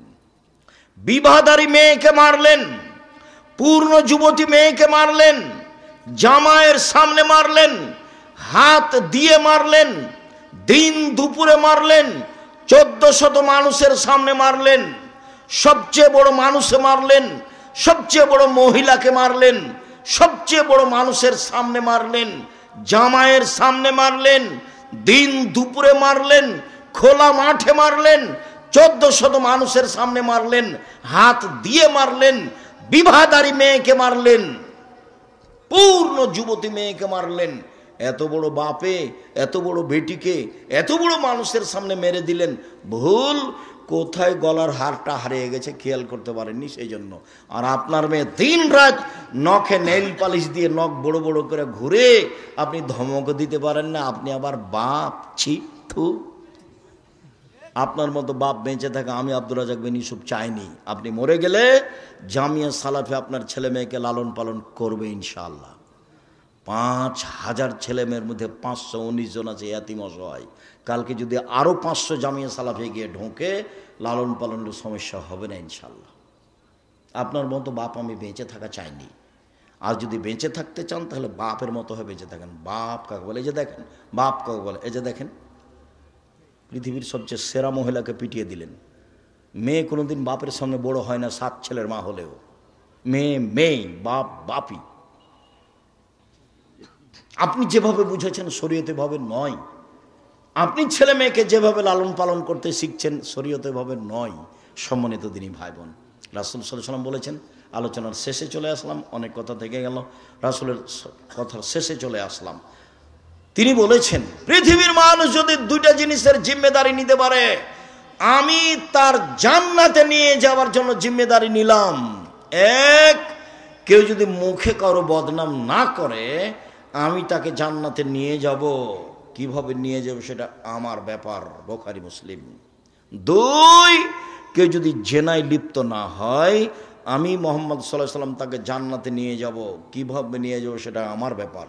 বিবাহদারী মেয়েকে মারলেন, পূর্ণ যুবতী মেয়েকে মারলেন, জামাইয়ের সামনে মারলেন, হাত দিয়ে মারলেন, দিন দুপুরে মারলেন, 1400 মানুষের সামনে মারলেন। সবচেয়ে বড় মানুষে মারলেন, সবচেয়ে বড় মহিলাকে মারলেন, সবচেয়ে বড় মানুষের সামনে মারলেন, জামাইয়ের সামনে মারলেন, দিন দুপুরে মারলেন, খোলা মাঠে মারলেন, 1400 মানুষের সামনে মারলেন, হাত দিয়ে মারলেন, বিবাহদারী মেয়েকে মারলেন, পূর্ণ যুবতী মেয়েকে মারলেন। এত বড় বাপে এত বড় বেটিকে এত বড় মানুষের সামনে মেরে দিলেন। ভুল কোথায় গলার হারটা হারিয়ে গেছে খেয়াল করতে পারেননি, সেই জন্য। আর আপনার মেয়ে দিন রাত নখে নেইল পালিশ দিয়ে নখ বড় বড় করে ঘুরে আপনি ধমক দিতে পারেন না, আপনি আবার বাপ? ছিথু! আপনার মতো বাপ বেঁচে থাকা আমি আব্দুর রাজ্জাক বিন ইউসুফ চাইনি। আপনি মরে গেলে জামিয়া সালাফে আপনার ছেলে মেয়েকে লালন পালন করবে ইনশাআল্লাহ। 5,000 ছেলে মেয়ের মধ্যে 519 জন আছে ইয়াতিম অসহায়। কালকে যদি আরও 500 জামিয়া সালাফে গিয়ে ঢোকে, লালন পালনের সমস্যা হবে না ইনশাল্লাহ। আপনার মতো বাপ আমি বেঁচে থাকা চাইনি। আর যদি বেঁচে থাকতে চান তাহলে বাপের মতো হয়ে বেঁচে থাকেন। বাপ কাকে বলে? এই যে দেখেন, বাপ কাকে বলে? এই যে দেখেন, পৃথিবীর সবচেয়ে সেরা মহিলাকে পিটিয়ে দিলেন। মেয়ে কোনোদিন বাপের সামনে বড় হয় না, 7 ছেলের মা হলেও। মেয়ে মেয়ে, বাপ বাপই। আপনি যেভাবে বুঝেছেন শরীয়তে ভাবে নয়। আপনি ছেলে মেয়েকে যেভাবে লালন পালন করতে শিখছেন শরীয়তে ভাবে নয়। সম্মানিত দিনী ভাই বোন, রাসূল সাল্লাল্লাহু আলাইহি ওয়াসাল্লাম বলেছেন, আলোচনার শেষে চলে আসলাম, অনেক কথা থেকে গেল, রাসূলের কথার শেষে চলে আসলাম। তিনি বলেছেন, পৃথিবীর মানুষ যদি 2টা জিনিসের জিম্মেদারি নিতে পারে, আমি তার জান্নাতে নিয়ে যাওয়ার জন্য জিম্মেদারি নিলাম। এক, কেউ যদি মুখে কারো বদনাম না করে, আমি তাকে জান্নাতে নিয়ে যাব। কিভাবে নিয়ে যাব সেটা আমার ব্যাপার, বুখারী মুসলিম। 2, কেউ যদি জেনায় লিপ্ত না হয়, আমি মুহাম্মদ সাল্লাল্লাহু আলাইহি ওয়াসাল্লাম তাকে জান্নাতে নিয়ে যাব। কিভাবে নিয়ে যাব সেটা আমার ব্যাপার।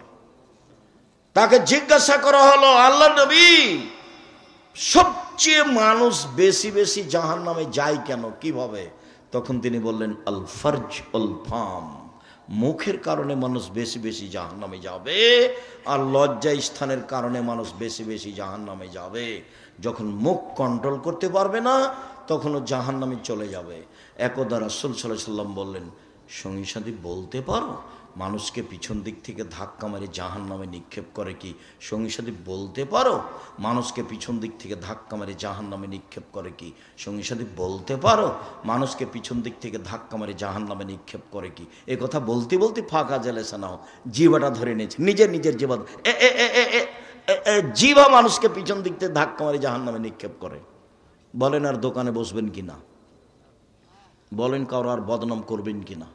তাকে জিজ্ঞাসা করা হলো, আল্লাহর নবী, সবচেয়ে মানুষ বেশি বেশি জাহান্নামে যায় কেন, কিভাবে? তখন তিনি বললেন, আল ফারজ আল ফাম, মুখের কারণে মানুষ বেশি বেশি জাহান্নামে যাবে, আর লজ্জা স্থানের কারণে মানুষ বেশি বেশি জাহান্নামে যাবে। যখন মুখ কন্ট্রোল করতে পারবে না, তখন ও জাহান্নামে চলে যাবে। একদা রাসূল সাল্লাল্লাহু আলাইহি ওয়াসাল্লাম বললেন, সঙ্গী সাথী বলতে পারো মানুষকে পিছন দিক থেকে ধাক্কা মেরে জাহান্নামে নিক্ষেপ করে কি? সঙ্গী সাথী বলতে পারো মানুষকে পিছন দিক থেকে ধাক্কা মেরে জাহান্নামে নিক্ষেপ করে কি? সঙ্গী সাথী বলতে পারো মানুষকে পিছন দিক থেকে ধাক্কা মেরে জাহান্নামে নিক্ষেপ করে কি? এ কথা বলতে বলতে ফাঁকা জেলেসা নাও, জিভাটা ধরে নিয়েছে, নিজের জিভা, জিভা মানুষকে পিছন দিক থেকে ধাক্কা মেরে জাহান্নামে নিক্ষেপ করে। বলেন আর দোকানে বসবেন কিনা? বলেন কারো আর বদনাম করবেন কিনা?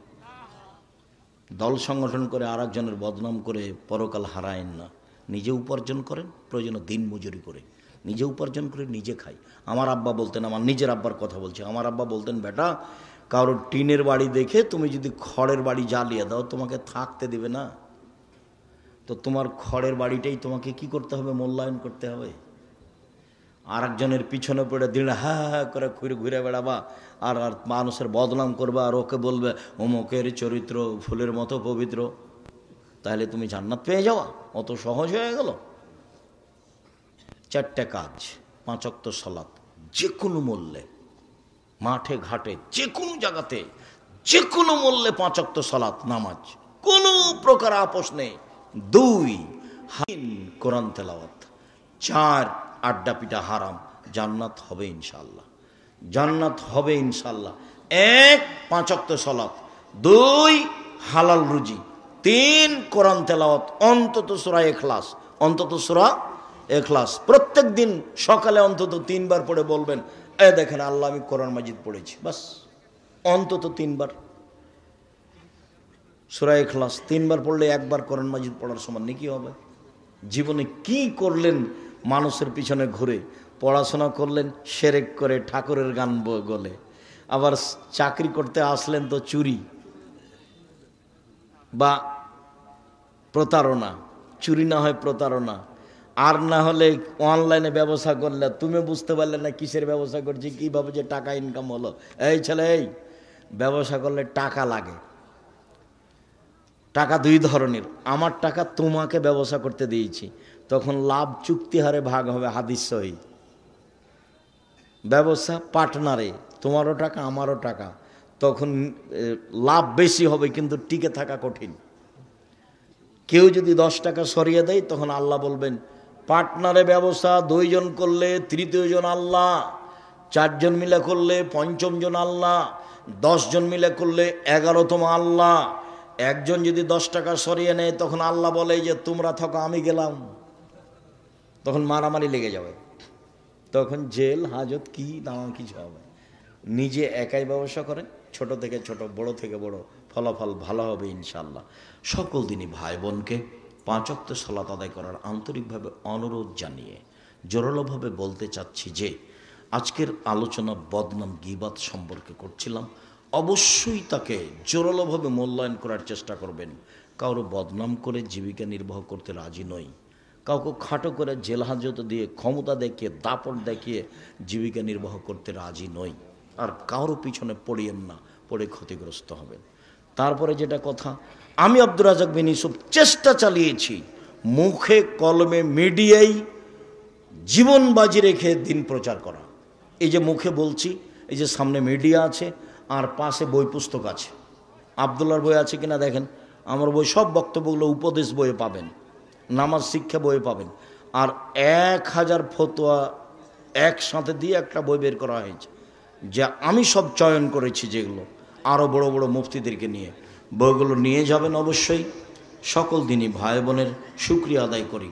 দল সংগঠন করে আর একজনের বদনাম করে পরকাল হারায়েন না। নিজে উপার্জন করেন, প্রয়োজনে দিন মজুরি করে নিজে উপার্জন করে নিজে খাই। আমার আব্বা বলতেন, আমার নিজের আব্বার কথা বলছি, আমার আব্বা বলতেন, বেটা কারোর টিনের বাড়ি দেখে তুমি যদি খড়ের বাড়ি জ্বালিয়ে দাও তোমাকে থাকতে দেবে না, তো তোমার খড়ের বাড়িটাই তোমাকে কি করতে হবে? মূল্যায়ন করতে হবে। আর একজনের পিছনে পড়ে দিন হ্যাঁ হ্যাঁ করে ঘুরে বেড়াবা, আর আর মানুষের বদনাম করবা, আর ওকে বলবে অমুকের চরিত্র ফুলের মতো পবিত্র, তাহলে তুমি জান্নাত পেয়ে যাওয়া অত সহজ হয়ে গেল? 4টে কাজ, 5 ওয়াক্ত সালাত, যে কোনো মূল্যে, মাঠে ঘাটে যে কোনো জায়গাতে যে কোনো মূল্যে 5 ওয়াক্ত সালাত নামাজ, কোনো প্রকার আপোষ নেই। 2, কোরআন তেলাওয়াত। 4, আড্ডা পিটা হারাম। জান্নাত হবে ইনশাল্লাহ, জান্নাত হবে ইনশাল্লাহ। 1, 5 ওয়াক্ত সালাত। 2, হালাল রুজি। 3, কোরআন তেলাওয়াত, অন্তত সূরা ইখলাস, অন্তত সূরা ইখলাস প্রত্যেক দিন সকালে অন্তত 3 বার পড়ে বলবেন, এ দেখেন আল্লাহ আমি কোরআন মাজিদ পড়েছি। বাস, অন্তত 3 বার সূরা ইখলাস 3 বার পড়লে 1 বার কোরআন মাজিদ পড়ার সমান নেকি হবে। জীবনে কি করলেন? মানুষের পিছনে ঘুরে পড়াশোনা করলেন, শিরক করে ঠাকুরের গান গলে, আবার চাকরি করতে আসলেন তো চুরি বা প্রতারণা, চুরি না হয় প্রতারণা, আর না হলে অনলাইনে ব্যবসা করলে তুমি বুঝতে পারলে না কিসের ব্যবসা করছি, কীভাবে যে টাকা ইনকাম হলো। এই ছেলে, এই ব্যবসা করলে টাকা লাগে। টাকা 2 ধরনের, আমার টাকা তোমাকে ব্যবসা করতে দিয়েছি, তখন লাভ চুক্তি হারে ভাগ হবে, হাদিস সহি। ব্যবসা পার্টনারে, তোমারও টাকা আমারও টাকা, তখন লাভ বেশি হবে কিন্তু টিকে থাকা কঠিন। কেউ যদি 10 টাকা সরিয়ে দেয় তখন আল্লাহ বলবেন, পার্টনারে ব্যবসা 2 জন করলে 3য় জন আল্লাহ, 4 জন মিলে করলে 5ম জন আল্লাহ, 10 জন মিলে করলে 11তম আল্লাহ। একজন যদি 10 টাকা সরিয়ে নেয় তখন আল্লাহ বলে যে তোমরা থাকো আমি গেলাম, তখন মারামারি লেগে যাবে, তখন জেল হাজত কি নানান কিছু হবে। নিজে একাই ব্যবসা করেন, ছোট থেকে ছোট, বড় থেকে বড়, ফলাফল ভালো হবে ইনশাল্লাহ। সকল দিনই ভাই বোনকে 5 ওয়াক্ত সালাত আদায় করার আন্তরিকভাবে অনুরোধ জানিয়ে জোরালোভাবে বলতে চাচ্ছি যে আজকের আলোচনা বদনাম গীবাত সম্পর্কে করছিলাম। অবশ্যই তাকে জোরালোভাবে মূল্যায়ন করার চেষ্টা করবেন। কারো বদনাম করে জীবিকা নির্বাহ করতে রাজি নই, কাউকে খাটো করে জেল হাজত দিয়ে ক্ষমতা দেখিয়ে দাপট দেখিয়ে জীবিকা নির্বাহ করতে রাজি নই। আর কারো পিছনে পড়িয়েন না, পড়ে ক্ষতিগ্রস্ত হবেন। তারপরে যেটা কথা, আমি আব্দুর রাজ্জাক বিন ইউসুফ চেষ্টা চালিয়েছি মুখে কলমে মিডিয়ায় জীবন বাজি রেখে দিন প্রচার করা। এই যে মুখে বলছি, এই যে সামনে মিডিয়া আছে আর পাশে বই পুস্তক আছে। আবদুল্লাহর বই আছে কিনা দেখেন, আমার বই সব বক্তব্যগুলো উপদেশ বইয়ে পাবেন, নামাজ শিক্ষা বইয়ে পাবেন। আর 1000 ফতোয়া একসাথে দিয়ে একটা বই বের করা হয়েছে, যা আমি সব চয়ন করেছি, যেগুলো আরও বড় বড় মুফতিদেরকে নিয়ে। বইগুলো নিয়ে যাবেন অবশ্যই। সকল দিনই ভাই বোনের শুকরিয়া আদায় করি।